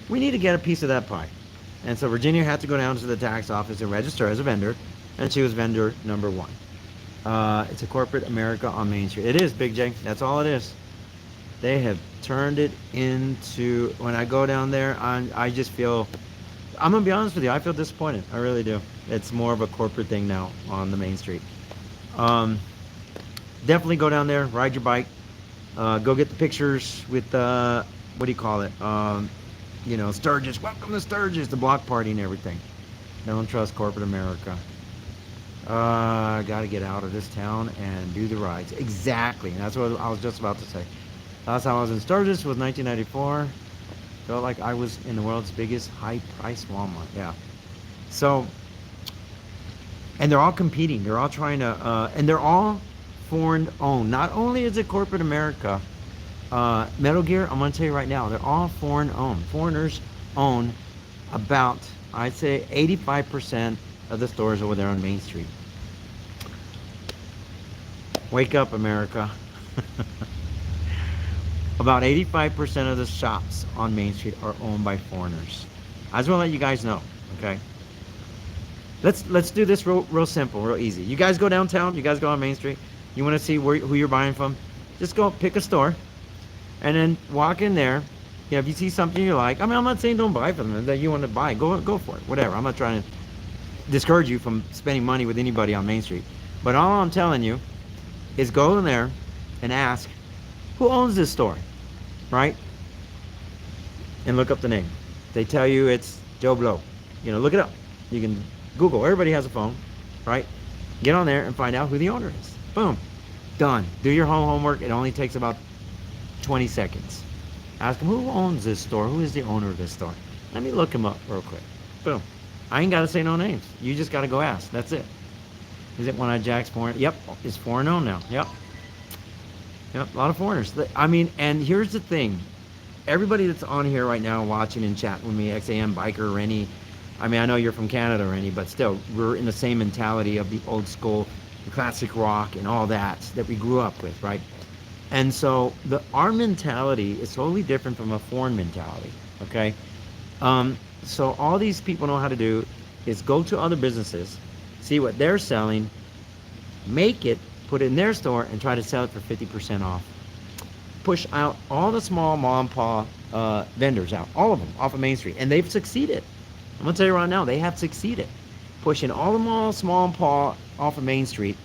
We need to get a piece of that pie. And so Virginia had to go down to the tax office and register as a vendor, and she was vendor number 1. It's a corporate America on Main Street. It is, Big J. That's all it is. They have turned it into, when I go down there, I just feel, I'm going to be honest with you, I feel disappointed. I really do. It's more of a corporate thing now on the Main Street. Definitely go down there, ride your bike, go get the pictures with, what do you call it? You know, Sturgis, welcome to Sturgis, the block party and everything. Don't trust corporate America. Got to get out of this town and do the rides. Exactly. That's what I was just about to say. Last time I was in Sturgis was 1994. Felt like I was in the world's biggest high-price Walmart. Yeah. So, and they're all competing. They're all trying to, and they're all foreign-owned. Not only is it corporate America, Metal Gear, I'm going to tell you right now, they're all foreign-owned. Foreigners own about, I'd say, 85% of the stores over there on Main Street. Wake up, America. About 85% of the shops on Main Street are owned by foreigners. I just want to let you guys know, okay? Let's do this real simple, real easy. You guys go downtown, you guys go on Main Street, you want to see who you're buying from, just go pick a store and then walk in there. You know, if you see something you like, I mean, I'm not saying don't buy from them, that you want to buy, go for it, whatever. I'm not trying to discourage you from spending money with anybody on Main Street. But all I'm telling you is go in there and ask, who owns this store, right? And look up the name. They tell you it's Joe Blow. You know, look it up. You can Google. Everybody has a phone, right? Get on there and find out who the owner is. Boom. Done. Do your homework. It only takes about 20 seconds. Ask them, who owns this store? Who is the owner of this store? Let me look him up real quick. Boom. I ain't got to say no names. You just got to go ask. That's it. Is it one of Jack's foreign? Yep. It's foreign owned now. Yep. Yep, a lot of foreigners. I mean, and here's the thing. Everybody that's on here right now watching and chatting with me, XAM, Biker, Rennie, I mean, I know you're from Canada, Rennie, but still, we're in the same mentality of the old school classic rock and all that we grew up with, right? And so our mentality is totally different from a foreign mentality, okay? So all these people know how to do is go to other businesses, see what they're selling, make it, put it in their store, and try to sell it for 50% off. Push out all the small mom and pop vendors out, all of them, off of Main Street, and they've succeeded. I'm gonna tell you right now, they have succeeded. Pushing all the small and pop off of Main Street,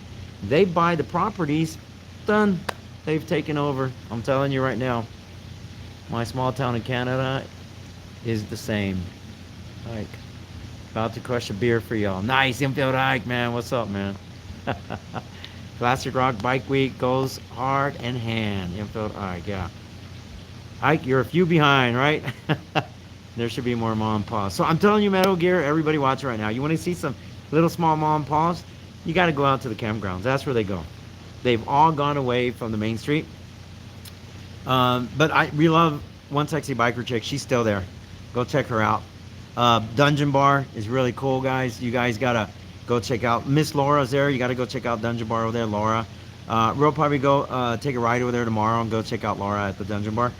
they buy the properties, done. They've taken over. I'm telling you right now, my small town in Canada is the same. Like, about to crush a beer for y'all. Nice, Infield Ike, man. What's up, man? Classic Rock Bike Week goes hard in hand. Infield Ike, yeah. Ike, you're a few behind, right? There should be more mom and paws. So I'm telling you, Metal Gear, everybody watch right now. You want to see some little small mom and paws? You got to go out to the campgrounds. That's where they go. They've all gone away from the main street. But we love One Sexy Biker Chick. She's still there. Go check her out. Dungeon Bar is really cool, guys. You guys got to go check out. Miss Laura's there. You got to go check out Dungeon Bar over there, Laura. We'll probably go take a ride over there tomorrow and go check out Laura at the Dungeon Bar.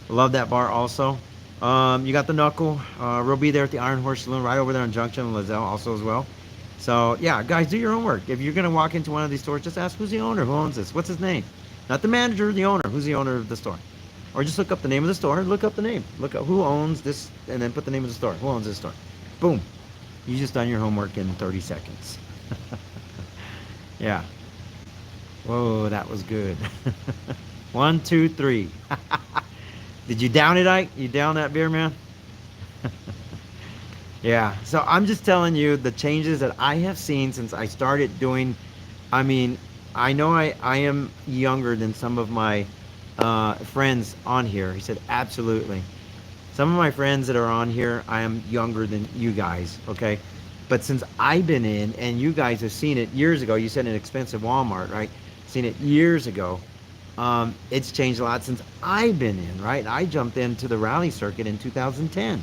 Love that bar also. You got the Knuckle. We'll be there at the Iron Horse Saloon right over there on Junction and Lizelle also as well. So, yeah, guys, do your own work. If you're going to walk into one of these stores, just ask who's the owner, who owns this, what's his name? Not the manager, the owner. Who's the owner of the store? Or just look up the name of the store, look up the name. Look up who owns this, and then put the name of the store. Who owns this store? Boom. You just done your homework in 30 seconds. Yeah. Whoa, that was good. 1, 2, 3. Did you down it, Ike? You down that beer, man? Yeah, so I'm just telling you the changes that I have seen since I started doing. I mean, I know I am younger than some of my friends on here. He said, absolutely. Some of my friends that are on here, I am younger than you guys, okay? But since I've been in, and you guys have seen it years ago, you said an expensive Walmart, right? Seen it years ago. It's changed a lot since I've been in, right? I jumped into the rally circuit in 2010.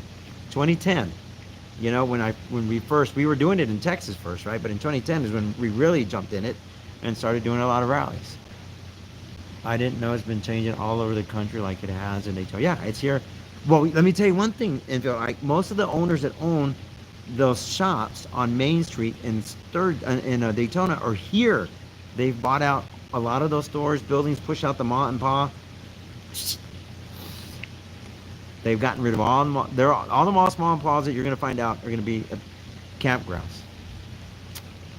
You know, when we were doing it in Texas first, right? But in 2010 is when we really jumped in it and started doing a lot of rallies. I didn't know it's been changing all over the country like it has in Daytona. Yeah, it's here. Well, let me tell you one thing, like most of the owners that own those shops on Main Street in Daytona are here. They've bought out a lot of those stores, buildings, push out the ma and pa. They've gotten rid of all the small and paws that you're going to find out are going to be at campgrounds.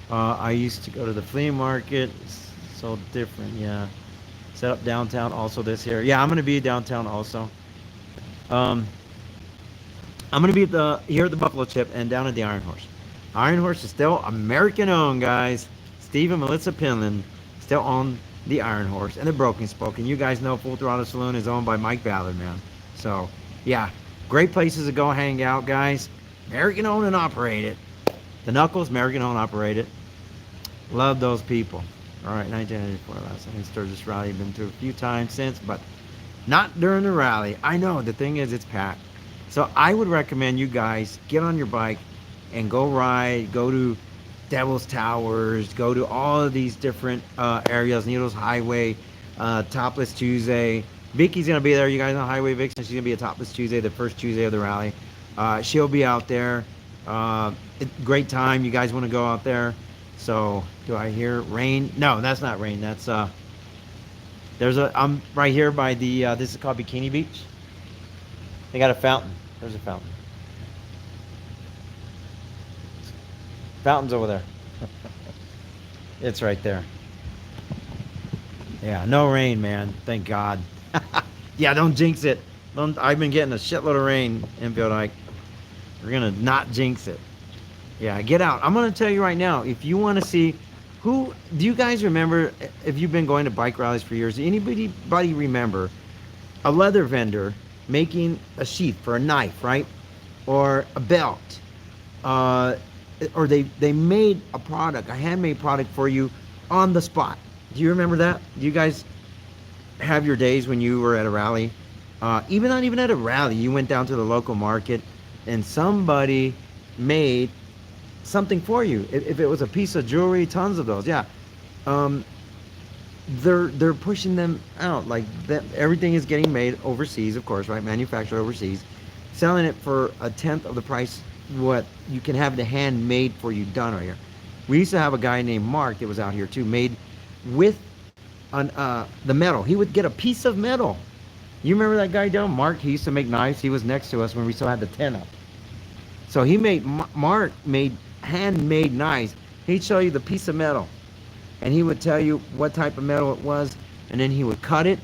I used to go to the flea market. It's so different, yeah. Set up downtown also this year. Yeah, I'm going to be downtown also. I'm going to be here at the Buffalo Chip and down at the Iron Horse. Iron Horse is still American owned, guys. Steve and Melissa Pinland still own the Iron Horse and the Broken Spoke. And you guys know Full Throttle Saloon is owned by Mike Ballard, man. So, yeah, great places to go hang out, guys. American owned and operated. The Knuckles, American owned and operated. Love those people. All right, 1994, last time Sturgis rally. Been through a few times since, but not during the rally. I know, the thing is, it's packed. So I would recommend you guys get on your bike and go ride, go to Devil's Towers, go to all of these different areas, Needles Highway, Topless Tuesday. Vicky's going to be there. You guys know Highway Vixen. She's going to be at Topless Tuesday, the first Tuesday of the rally. She'll be out there. Great time. You guys want to go out there. So, do I hear rain? No, that's not rain. That's, I'm right here by the, this is called Bikini Beach. They got a fountain. There's a fountain. Fountain's over there. It's right there. Yeah, no rain, man. Thank God. Yeah, don't jinx it. I've been getting a shitload of rain in Field Hike. We're going to not jinx it. Yeah, get out. I'm going to tell you right now, if you want to see do you guys remember, if you've been going to bike rallies for years, anybody remember a leather vendor making a sheath for a knife, right? Or a belt. Or they made a product, a handmade product for you on the spot. Do you remember that? Do you guys have your days when you were at a rally? Not even at a rally, you went down to the local market and somebody made something for you. If it was a piece of jewelry, tons of those, yeah. um, they're pushing them out like that. Everything is getting made overseas, of course, right? Manufactured overseas, selling it for a tenth of the price what you can have the handmade for you done right here. We used to have a guy named Mark that was out here too, made with the metal. He would get a piece of metal. You remember that guy down, Mark? He used to make knives. He was next to us when we still had the tent up. So he made Mark made handmade knives. He'd show you the piece of metal, and he would tell you what type of metal it was, and then he would cut it,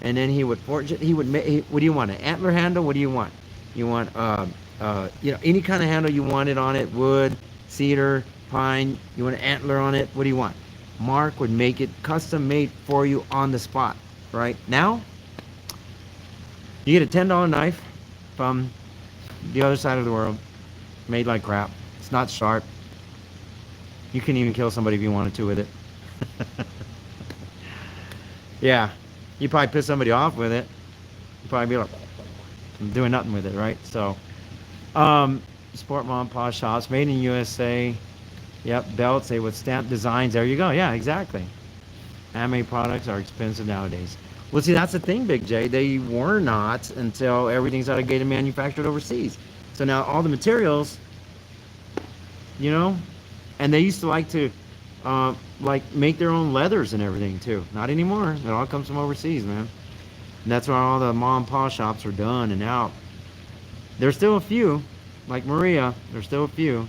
and then he would forge it. He would make. What do you want? An antler handle? What do you want? You want any kind of handle you wanted on it, wood, cedar, pine. You want an antler on it? What do you want? Mark would make it custom made for you on the spot. Right now, you get a $10 knife from the other side of the world, made like crap. It's not sharp. You can even kill somebody if you wanted to with it. Yeah, you probably piss somebody off with it. You probably be like, I'm doing nothing with it, right? So, sport mom and pop shops, made in USA. Yep, belts, they would stamp designs. There you go. Yeah, exactly. Handmade products are expensive nowadays. Well, see, that's the thing, Big J. They were not until everything's out of gate and manufactured overseas. So now all the materials, you know, and they used to like to like make their own leathers and everything too. Not anymore. It all comes from overseas, man. And that's where all the mom and pop shops are done and out. There's still a few, like Maria. There's still a few.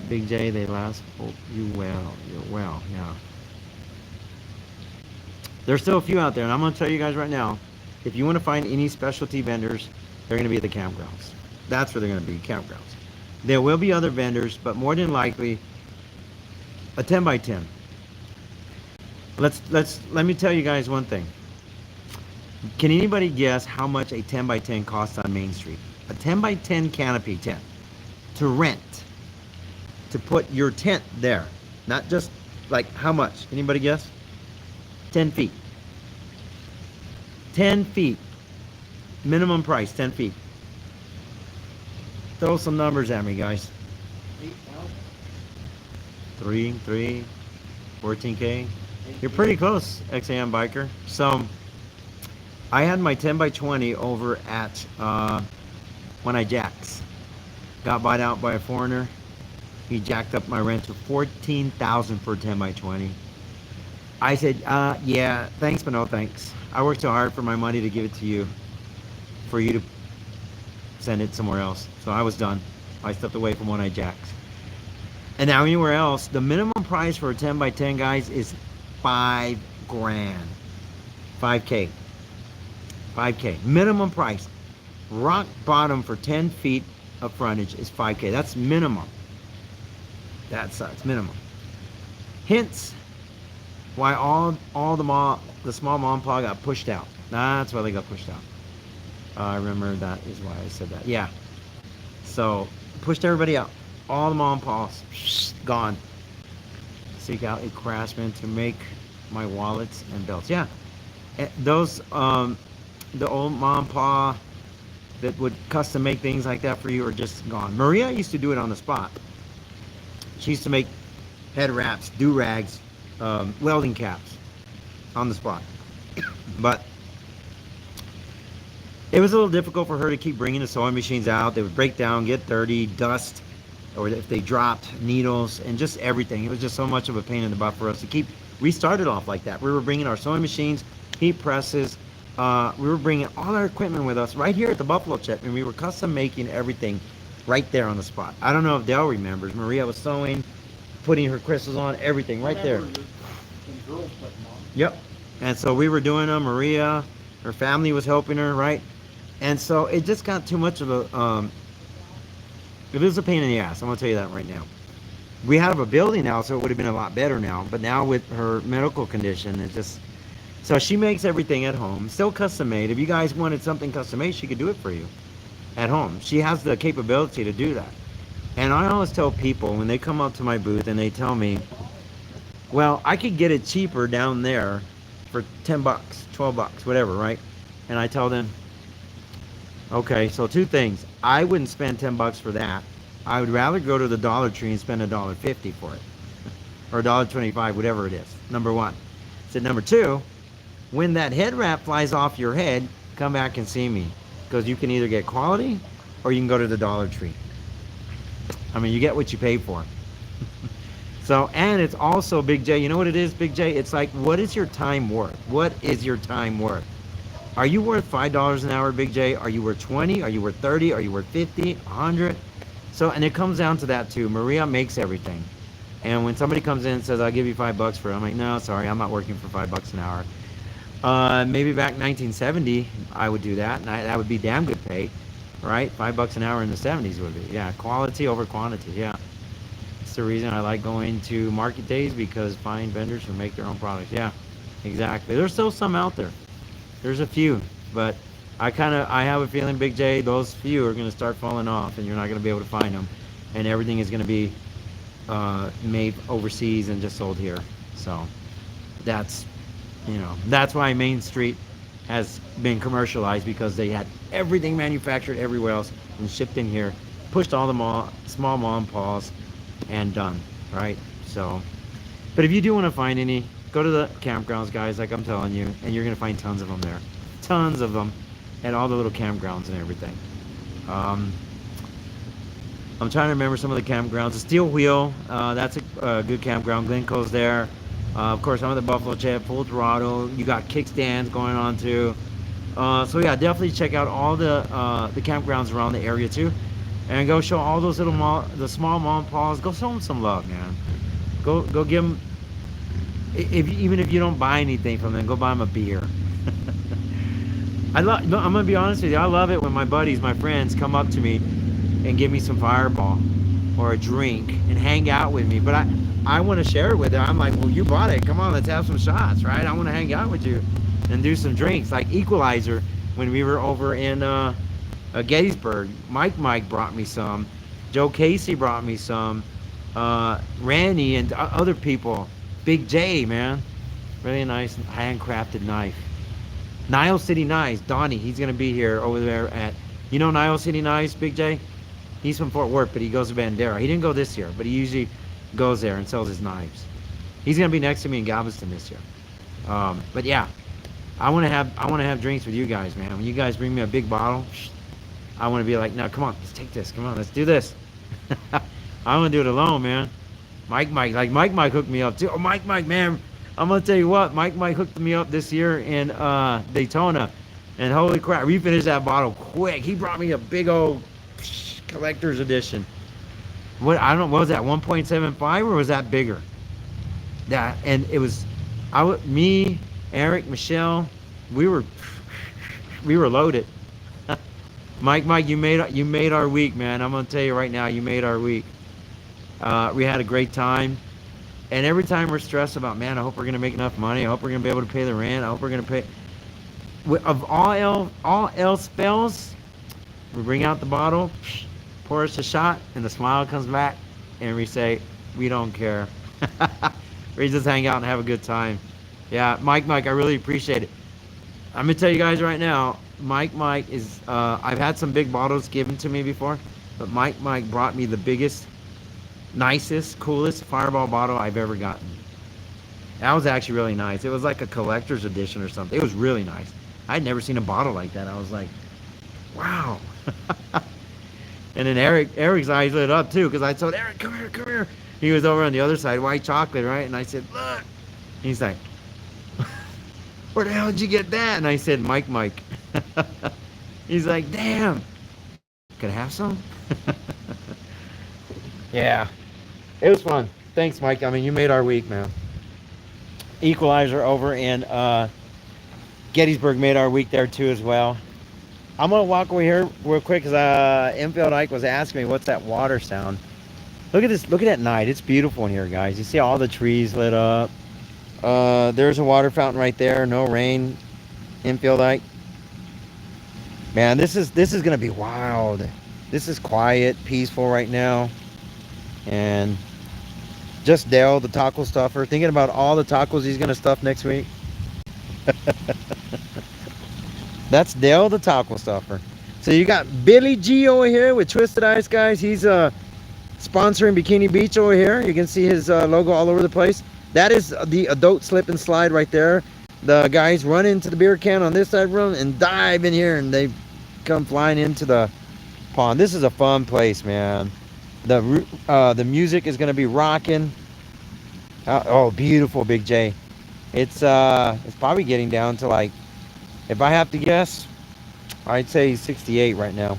Big J, they last. Hope you well. You're well. Yeah. There's still a few out there, and I'm going to tell you guys right now, if you want to find any specialty vendors, they're going to be at the campgrounds. That's where they're going to be, campgrounds. There will be other vendors, but more than likely, a 10 by 10. Let me tell you guys one thing. Can anybody guess how much a 10 by 10 costs on Main Street? A 10 by 10 canopy tent to rent, to put your tent there. Not just like how much? Anybody guess? 10 feet. 10 feet. Minimum price, 10 feet. Throw some numbers at me, guys. 14K. You're pretty close, XAM biker. So I had my 10 by 20 over at One Eye Jack's. Got bought out by a foreigner. He jacked up my rent to $14,000 for a 10 by 20. I said, yeah, thanks, but no thanks. I worked so hard for my money to give it to you, for you to send it somewhere else. So I was done. I stepped away from One Eye Jack's. And now anywhere else, the minimum price for a 10 by 10, guys, is $5 grand. 5K. 5K. Minimum price. Rock bottom for 10 feet of frontage is 5K. That's minimum. That sucks. Minimum. Hence why all the small mom and pop got pushed out. That's why they got pushed out. I remember that is why I said that. Yeah. So pushed everybody out. All the mom and pops gone. Seek out a craftsman to make my wallets and belts. Yeah. Those the old mom and pa that would custom make things like that for you are just gone. Maria used to do it on the spot. She used to make head wraps, do-rags, welding caps on the spot. But it was a little difficult for her to keep bringing the sewing machines out. They would break down, get dirty, dust, or if they dropped, needles, and just everything. It was just so much of a pain in the butt for us to keep. We started off like that. We were bringing our sewing machines, heat presses. We were bringing all our equipment with us right here at the Buffalo Chip, and we were custom making everything right there on the spot. I don't know if Dell remembers. Maria was sewing, putting her crystals on, everything right there. Yep. And so we were doing them. Maria, her family was helping her, right? And so it just got too much of a, it was a pain in the ass. I'm going to tell you that right now. We have a building now, so it would have been a lot better now. But now with her medical condition, it just, so she makes everything at home, still custom made. If you guys wanted something custom made, she could do it for you at home. She has the capability to do that. And I always tell people when they come up to my booth and they tell me, well, I could get it cheaper down there for 10 bucks, 12 bucks, whatever, right? And I tell them, okay, so two things. I wouldn't spend 10 bucks for that. I would rather go to the Dollar Tree and spend $1.50 for it. or $1.25, whatever it is. Number one. I said, number two, when that head wrap flies off your head, come back and see me, because you can either get quality or you can go to the Dollar Tree. I mean, you get what you pay for. So, and it's also, Big J, you know what it is, Big J? It's like, what is your time worth? What is your time worth? Are you worth $5 an hour, Big J? Are you worth 20? Are you worth 30? Are you worth 50, 100? So, and it comes down to that too. Maria makes everything. And when somebody comes in and says, I'll give you $5 for it, I'm like, no, sorry, I'm not working for $5 an hour. Maybe back 1970, I would do that, and that would be damn good pay, right? $5 an hour in the 70s would be. Yeah, quality over quantity, yeah. That's the reason I like going to market days, because find vendors who make their own products. Yeah, exactly. There's still some out there. There's a few, but I have a feeling, Big J, those few are going to start falling off, and you're not going to be able to find them, and everything is going to be made overseas and just sold here. So that's, you know, that's why Main Street has been commercialized, because they had everything manufactured everywhere else and shipped in here, pushed all the small mom and paws, and done, right? So, but if you do want to find any, go to the campgrounds, guys, like I'm telling you, and you're going to find tons of them there. Tons of them at all the little campgrounds and everything. I'm trying to remember some of the campgrounds. The Steel Wheel, that's a good campground. Glencoe's there. Of course, I'm at the Buffalo Chip, Full Throttle. You got kickstands going on too. So yeah, definitely check out all the campgrounds around the area too, and go show all those little the small mom and paws. Go show them some love, man. Go give them. Even if you don't buy anything from them, go buy them a beer. I'm gonna be honest with you. I love it when my buddies, my friends, come up to me and give me some Fireball or a drink and hang out with me. But I want to share it with them. I'm like, well, you bought it. Come on, let's have some shots, right? I want to hang out with you and do some drinks. Like Equalizer, when we were over in Gettysburg, Mike brought me some. Joe Casey brought me some. Randy and other people. Big J, man. Really nice handcrafted knife. Nile City Knives, Donnie, he's going to be here over there at, you know Nile City Knives, Big J? He's from Fort Worth, but he goes to Bandera. He didn't go this year, but he usually goes there and sells his knives. He's going to be next to me in Galveston this year. But yeah, I want to have drinks with you guys, man. When you guys bring me a big bottle, I want to be like, no, come on, let's take this. Come on, let's do this. I want to do it alone, man. Mike hooked me up too. Oh, Mike, man. I'm going to tell you what, Mike hooked me up this year in Daytona. And holy crap, we finished that bottle quick. He brought me a big old collector's edition. What was that, 1.75, or was that bigger? That, and it was, me, Eric, Michelle, we were loaded. Mike, you made our week, man. I'm going to tell you right now, you made our week. We had a great time. And every time we're stressed about, man, I hope we're going to make enough money. I hope we're going to be able to pay the rent. I hope we're going to pay. Of all else fails, we bring out the bottle, pour us a shot, and the smile comes back, and we say, we don't care. We just hang out and have a good time. Yeah, Mike, I really appreciate it. I'm going to tell you guys right now, Mike is, I've had some big bottles given to me before, but Mike brought me the biggest, nicest, coolest Fireball bottle I've ever gotten. That was actually really nice. It was like a collector's edition or something. It was really nice. I'd never seen a bottle like that. I was like, wow. And then Eric's eyes lit up too, because I told Eric, come here. He was over on the other side, white chocolate, right? And I said, look. He's like, where the hell did you get that? And I said, Mike. He's like, damn. Could I have some? Yeah. It was fun. Thanks, Mike. I mean, you made our week, man. Equalizer over in Gettysburg made our week there too as well. I'm going to walk over here real quick because Infield Ike was asking me, what's that water sound? Look at this. Look at that night. It's beautiful in here, guys. You see all the trees lit up. There's a water fountain right there. No rain. Infield Ike. Man, this is going to be wild. This is quiet, peaceful right now. And just Dale, the taco stuffer, thinking about all the tacos he's going to stuff next week. That's Dale, the taco stuffer. So you got Billy G over here with Twisted Ice, guys. He's sponsoring Bikini Beach over here. You can see his logo all over the place. That is the adult slip and slide right there. The guys run into the beer can on this side room and dive in here, and they come flying into the pond. This is a fun place, man. The music is gonna be rocking. Oh, beautiful, Big J. It's probably getting down to, like, if I have to guess, I'd say 68 right now.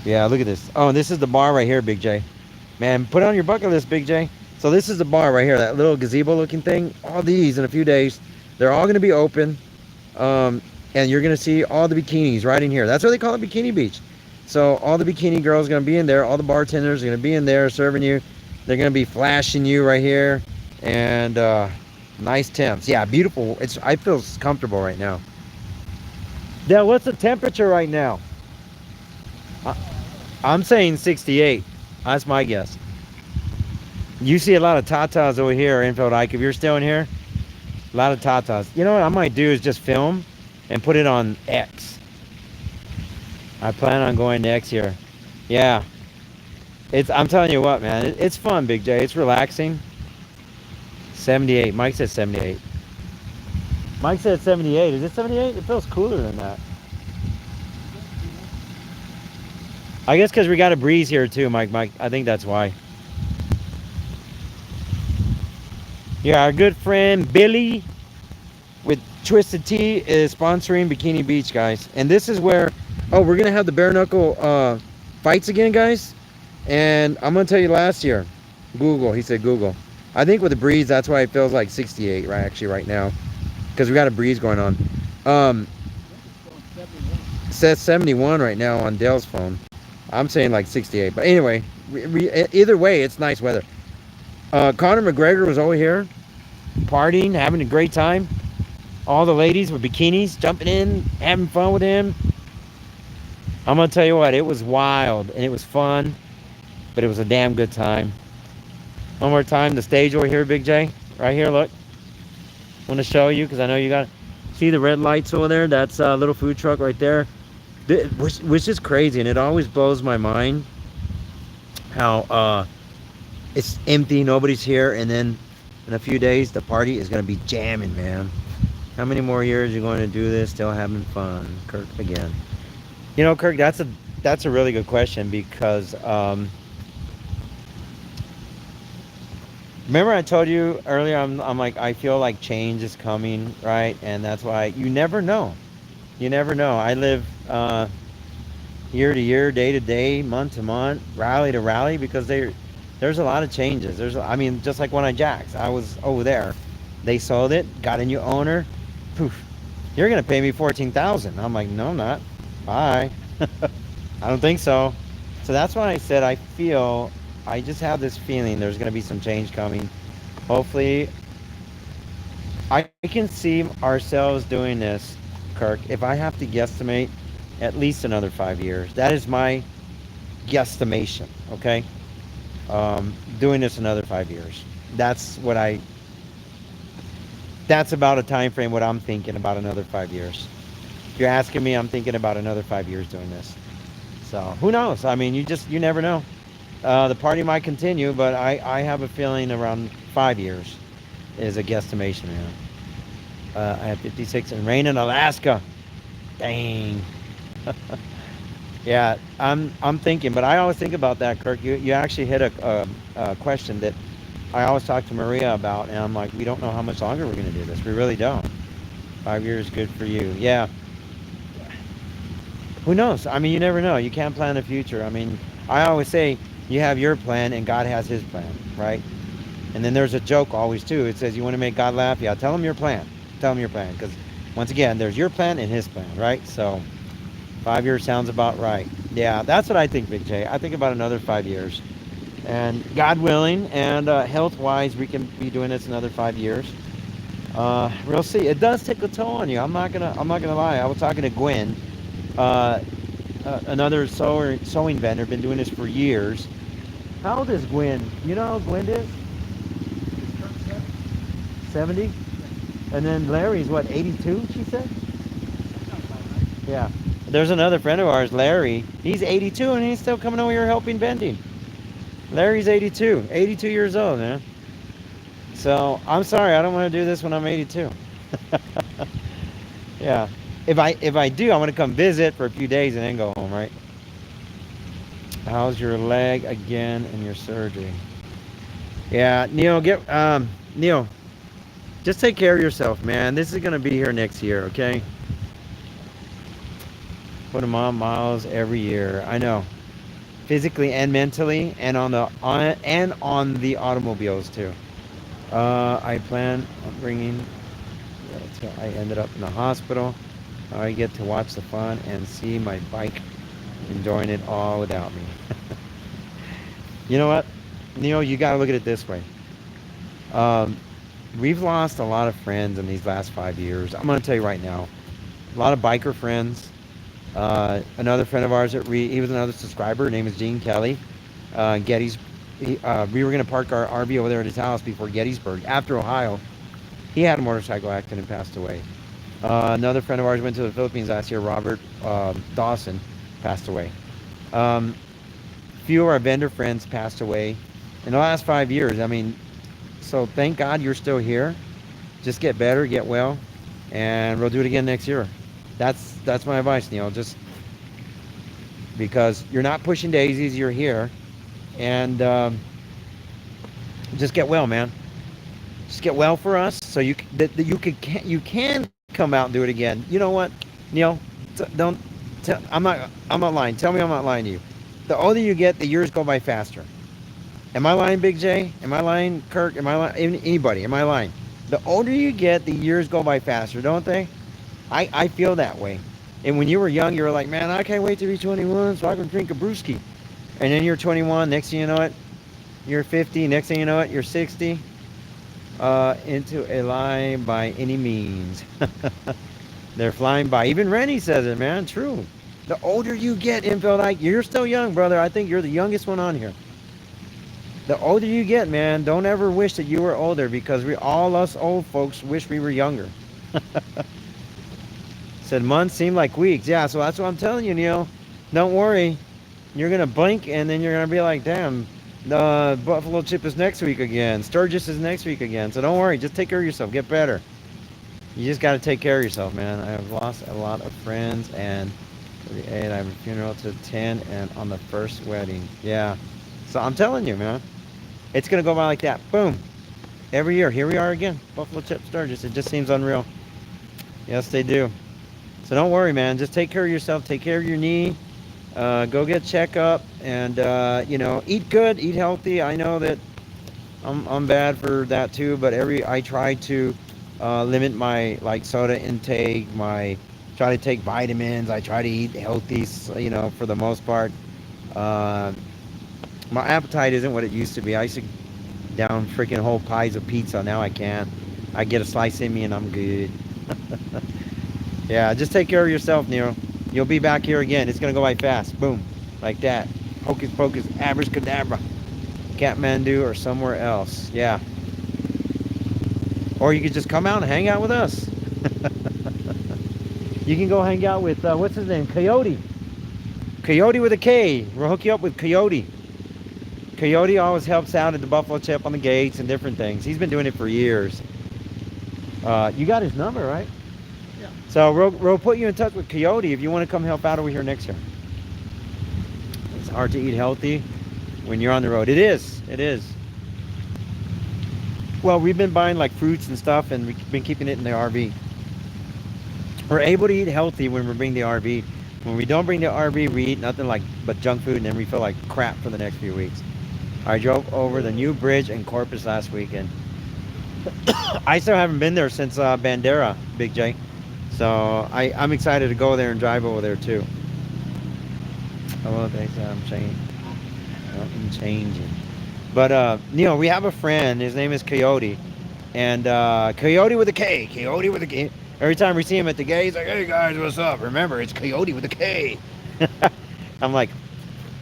Yeah, look at this. Oh, and this is the bar right here, Big J. Man, put it on your bucket list, Big J. So this is the bar right here, that little gazebo looking thing. All these in a few days, they're all going to be open. And you're going to see all the bikinis right in here. That's why they call it Bikini Beach. So all the bikini girls are going to be in there. All the bartenders are going to be in there serving you. They're going to be flashing you right here. And nice temps. Yeah, beautiful. I feel comfortable right now. Yeah, what's the temperature right now? I'm saying 68. That's my guess. You see a lot of tatas over here, Infield Ike. If you're still in here, a lot of tatas. You know what I might do is just film and put it on X. I plan on going to X here. Yeah. I'm telling you what, man. It's fun, Big J. It's relaxing. 78. Mike said 78. Mike said 78. Is it 78? It feels cooler than that. I guess because we got a breeze here too, Mike. I think that's why. Yeah, our good friend Billy with Twisted Tea is sponsoring Bikini Beach, guys. And this is where, oh, we're going to have the bare knuckle fights again, guys. And I'm going to tell you last year, Google, he said Google. I think with the breeze, that's why it feels like 68 right now. Because we got a breeze going on. It says 71 right now on Dale's phone. I'm saying like 68. But anyway, either way, it's nice weather. Conor McGregor was over here partying, having a great time. All the ladies with bikinis jumping in, having fun with him. I'm going to tell you what, it was wild and it was fun, but it was a damn good time. One more time, the stage over here, Big J. Right here, look. I want to show you because I know you got to see the red lights over there. That's a little food truck right there. Which is crazy, and it always blows my mind how it's empty, nobody's here, and then in a few days the party is going to be jamming, man. How many more years are you going to do this still having fun? Kirk again. You know, Kirk, that's a really good question because remember I told you earlier, I'm like, I feel like change is coming, right? And that's why you never know. You never know. I live year to year, day to day, month to month, rally to rally, because there's a lot of changes. I mean, just like when I Jax, I was over there. They sold it, got a new owner. Poof, you're gonna pay me $14,000. I'm like, no, I'm not. Bye. I don't think so. So that's why I said I just have this feeling there's gonna be some change coming. Hopefully, I can see ourselves doing this, Kirk, if I have to guesstimate, at least another 5 years. That is my guesstimation, okay? Doing this another 5 years. That's about a time frame what I'm thinking about another 5 years. If you're asking me, I'm thinking about another 5 years doing this. So who knows? I mean, you never know. The party might continue, but I have a feeling around 5 years is a guesstimation, man. I have 56 and rain in Alaska. Dang. Yeah, I'm thinking, but I always think about that, Kirk. You actually hit a question that I always talk to Maria about, and I'm like, we don't know how much longer we're going to do this. We really don't. 5 years, good for you. Yeah. Who knows? I mean, you never know. You can't plan the future. I mean, I always say you have your plan and God has his plan, right? And then there's a joke always too. It says, you want to make God laugh? Yeah, tell him your plan. Tell him your plan. Because once again, there's your plan and his plan, right? So 5 years sounds about right. Yeah, that's what I think, Big J. I think about another 5 years. And God willing, and health-wise, we can be doing this another 5 years. We'll see. It does take a toll on you. I'm not gonna lie. I was talking to Gwen, another sewing vendor, been doing this for years. How old is Gwen? You know how old Gwen is? 70? And then Larry's what, 82, she said? Yeah. There's another friend of ours, Larry. He's 82 and he's still coming over here helping vending. Larry's 82. 82 years old, man. So I'm sorry, I don't want to do this when I'm 82. Yeah. If I do, I want to come visit for a few days and then go home, right? How's your leg again in your surgery? Yeah, Neil, Neil, just take care of yourself, man. This is gonna be here next year, okay? Put them on miles every year. I know, physically and mentally, and on the automobiles too. I plan on bringing until I ended up in the hospital. I get to watch the fun and see my bike enjoying it all without me. You know what, Neil? You gotta look at it this way. Um, we've lost a lot of friends in these last 5 years. I'm gonna tell you right now, a lot of biker friends. Another friend of ours he was another subscriber. Her name is Gene Kelly. Gettys. We were gonna park our RV over there at his house before Gettysburg, after Ohio. He had a motorcycle accident and passed away. Another friend of ours went to the Philippines last year, Robert Dawson, passed away. Few of our vendor friends passed away in the last 5 years. I mean, so thank God you're still here. Just get better, get well, and we'll do it again next year. That's my advice, Neil. Just because you're not pushing daisies, you're here, and just get well, man. Just get well for us, so you can come out and do it again. You know what, Neil? Don't. I'm not lying. Tell me I'm not lying to you. The older you get, the years go by faster. Am I lying, Big J? Am I lying, Kirk? Am I lying? Anybody? Am I lying? The older you get, the years go by faster, don't they? I feel that way. And when you were young, you were like, man, I can't wait to be 21 so I can drink a brewski. And then you're 21. Next thing you know it, you're 50. Next thing you know it, you're 60. Into a lie by any means. They're flying by. Even Rennie says it, man. True. The older you get, Infeld, you're still young, brother. I think you're the youngest one on here. The older you get, man, don't ever wish that you were older, because all us old folks wish we were younger. Said months seem like weeks. Yeah, so that's what I'm telling you, Neil. Don't worry. You're going to blink, and then you're going to be like, damn, the Buffalo Chip is next week again. Sturgis is next week again. So don't worry. Just take care of yourself. Get better. You just got to take care of yourself, man. I have lost a lot of friends, and I have a funeral to attend, and on the first wedding. Yeah. So I'm telling you, man. It's going to go by like that. Boom. Every year. Here we are again. Buffalo Chip Sturgis. It just seems unreal. Yes, they do. So don't worry, man. Just take care of yourself. Take care of your knee. Go get a checkup, and eat good, eat healthy. I know that I'm bad for that too, but I try to limit my soda intake. Try to take vitamins. I try to eat healthy, for the most part. My appetite isn't what it used to be. I used to down freaking whole pies of pizza. Now I can't. I get a slice in me and I'm good. Yeah, just take care of yourself, Nero. You'll be back here again. It's gonna go by fast. Boom, like that. Hocus pocus, abracadabra. Kathmandu or somewhere else. Yeah. Or you could just come out and hang out with us. You can go hang out with what's his name? Coyote. Coyote with a K. We'll hook you up with Coyote. Coyote always helps out at the Buffalo Chip on the gates and different things. He's been doing it for years. You got his number, right? Yeah. So we'll put you in touch with Coyote if you want to come help out over here next year. It's hard to eat healthy when you're on the road. It is. It is. Well, we've been buying like fruits and stuff, and we've been keeping it in the RV. We're able to eat healthy when we bring the RV. When we don't bring the RV, we eat nothing but junk food, and then we feel like crap for the next few weeks. I drove over the new bridge in Corpus last weekend. I still haven't been there since Bandera, Big J. So I'm excited to go there and drive over there too. Oh, thanks. I'm changing. I'm changing. But Neil, we have a friend. His name is Coyote, and Coyote with a K. Coyote with a K. Every time we see him at the gate, he's like, "Hey guys, what's up? Remember, it's Coyote with a K." I'm like,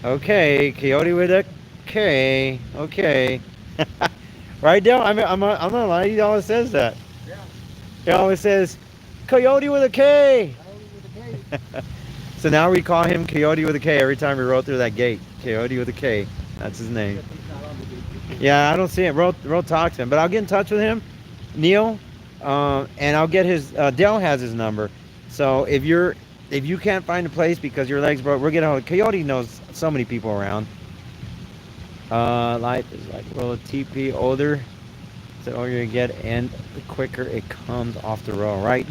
"Okay, Coyote with a K. Okay." Right, Dale? I'm not lying. He always says that. Yeah. He always says, "Coyote with a K." Coyote with a K. So now we call him Coyote with a K every time we roll through that gate. Coyote with a K. That's his name. Except he's not on the beach. Yeah, I don't see it. Roll talk to him, but I'll get in touch with him, Neil, and I'll get his. Dell has his number. So if you can't find a place because your legs broke, we'll get a hold. Coyote knows so many people around. Life is like roll a TP older, the older you get, and the quicker it comes off the roll. Right?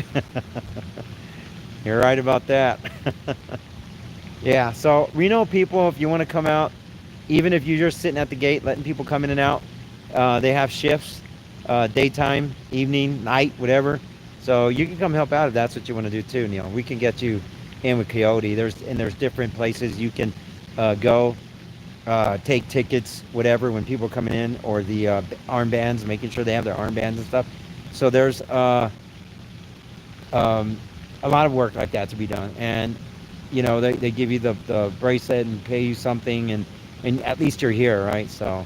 You're right about that. Yeah. So we know people. If you want to come out, even if you're just sitting at the gate, letting people come in and out, they have shifts, daytime, evening, night, whatever. So you can come help out if that's what you want to do too, Neil. We can get you in with Coyote. There's different places you can go, take tickets, whatever, when people are coming in, or the armbands, making sure they have their armbands and stuff. So there's a lot of work like that to be done, and they give you the bracelet and pay you something, and at least you're here, right? So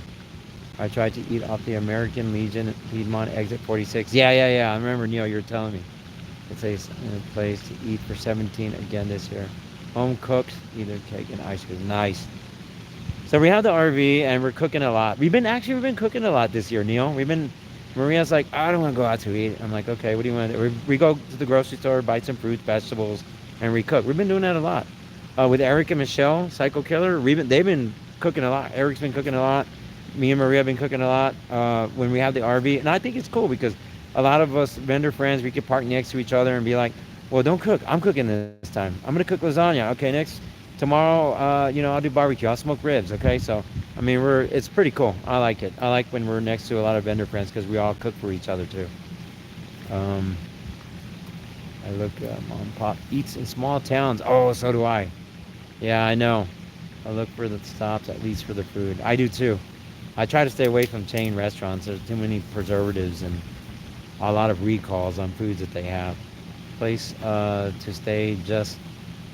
I tried to eat off the American Legion at Piedmont exit 46. Yeah. I remember, Neil, you were telling me. It's a place to eat for 17 again this year. Home cooked, either cake and ice cream. Nice. So we have the RV and we're cooking a lot. We've been cooking a lot this year, Neil. Maria's like, I don't want to go out to eat. I'm like, okay, what do you want to do? We go to the grocery store, buy some fruits, vegetables, and we cook. We've been doing that a lot. With Eric and Michelle, Psycho Killer, they've been cooking a lot. Eric's been cooking a lot. Me and Maria have been cooking a lot when we have the RV. And I think it's cool because a lot of us vendor friends, we could park next to each other and be like, well, don't cook. I'm cooking this time. I'm going to cook lasagna. Okay, tomorrow, I'll do barbecue. I'll smoke ribs. Okay, so, I mean, it's pretty cool. I like it. I like when we're next to a lot of vendor friends because we all cook for each other too. I look, mom and pop eats in small towns. Oh, so do I. Yeah, I know. I look for the stops, at least for the food. I do too. I try to stay away from chain restaurants. There's too many preservatives and a lot of recalls on foods that they have. Place to stay, just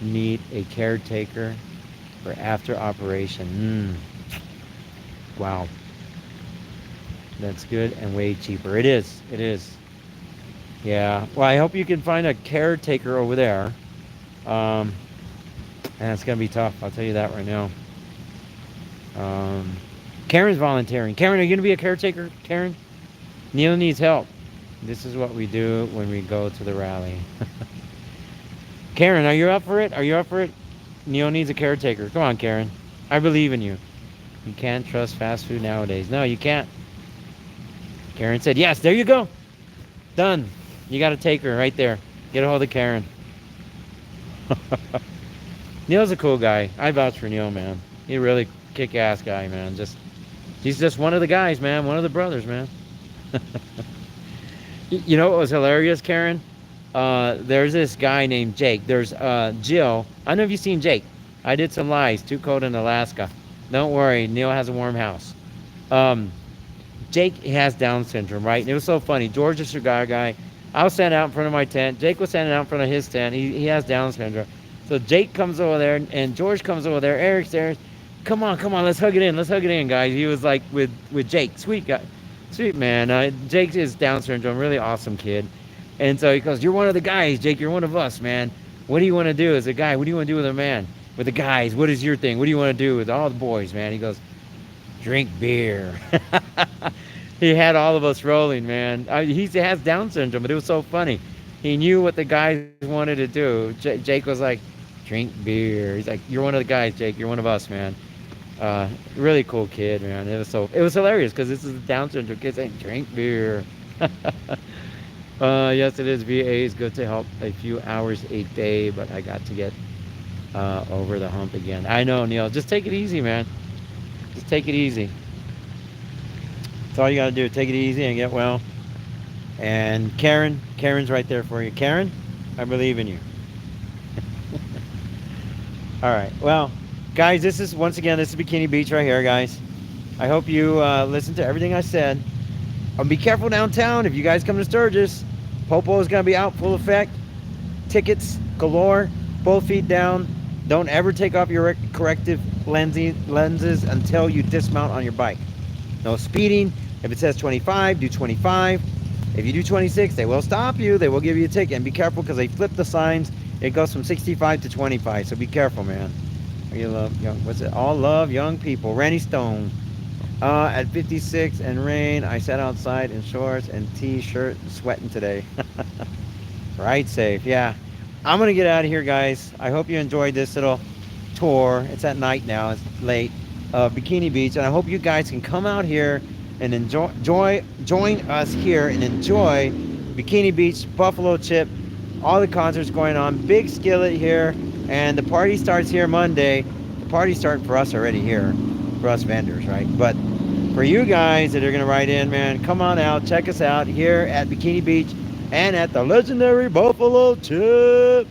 need a caretaker for after operation. Wow. That's good and way cheaper. It is. Yeah. Well, I hope you can find a caretaker over there. And it's going to be tough. I'll tell you that right now. Karen's volunteering. Karen, are you going to be a caretaker, Karen? Neil needs help. This is what we do when we go to the rally. Karen, are you up for it? Neil needs a caretaker. Come on, Karen. I believe in you. You can't trust fast food nowadays. No, you can't. Karen said, yes, there you go. Done. You got to take her right there. Get a hold of Karen. Neil's a cool guy. I vouch for Neil, man. He's a really kick-ass guy, man. He's just one of the guys, man. One of the brothers, man. You know what was hilarious, Karen? There's this guy named Jake. There's Jill. I don't know if you've seen Jake. I did some lies. Too cold in Alaska. Don't worry. Neil has a warm house. Jake has Down syndrome, right? And it was so funny. George is a cigar guy. I was standing out in front of my tent. Jake was standing out in front of his tent. He has Down syndrome. So Jake comes over there, and George comes over there. Eric's there. Come on, let's hug it in, guys. He was like with Jake. Sweet guy. Sweet man. Jake is Down syndrome. Really awesome kid. And so he goes, you're one of the guys, Jake. You're one of us, man. What do you want to do as a guy? What do you want to do with a man? With the guys, what is your thing? What do you want to do with all the boys, man? He goes, drink beer. He had all of us rolling, man. He has Down syndrome, but it was so funny. He knew what the guys wanted to do. Jake was like, drink beer. He's like, you're one of the guys, Jake. You're one of us, man. Really cool kid, man. It was hilarious because this is a Down syndrome kid saying, drink beer. Yes, it is. VA is good to help a few hours a day, but I got to get over the hump again. I know, Neil. Just take it easy, man. Just take it easy. That's all you got to do. Take it easy and get well. And Karen's right there for you. Karen, I believe in you. All right. Well, guys, this is Bikini Beach right here, guys. I hope you listen to everything I said. Be careful downtown. If you guys come to Sturgis, Popo is going to be out full effect. Tickets galore. Both feet down. Don't ever take off your corrective lenses until you dismount on your bike. No speeding. If it says 25, do 25. If you do 26, they will stop you. They will give you a ticket. And be careful because they flip the signs It goes from 65 to 25, so be careful, man. You love young, what's it? All love young people. Randy Stone. At 56 and rain, I sat outside in shorts and t-shirt, sweating today. Right safe, yeah. I'm gonna get out of here, guys. I hope you enjoyed this little tour. It's at night now, it's late. Bikini Beach, and I hope you guys can come out here and join us here and enjoy Bikini Beach, Buffalo Chip, all the concerts going on. Big skillet here, and the party starts here Monday. The party's starting for us already here, for us vendors, right? But for you guys that are gonna write in, man, come on out, check us out here at Bikini Beach and at the legendary Buffalo Chip.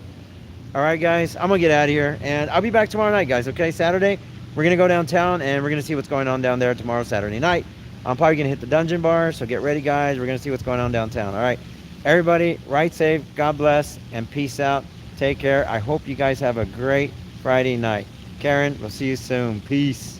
All right, guys, I'm gonna get out of here, and I'll be back tomorrow night, guys. Okay, Saturday, we're gonna go downtown and we're gonna see what's going on down there tomorrow, Saturday night. I'm probably gonna hit the Dungeon Bar, so get ready, guys. We're gonna see what's going on downtown. All right, everybody, ride safe, God bless, and peace out. Take care. I hope you guys have a great Friday night. Karen, we'll see you soon. Peace.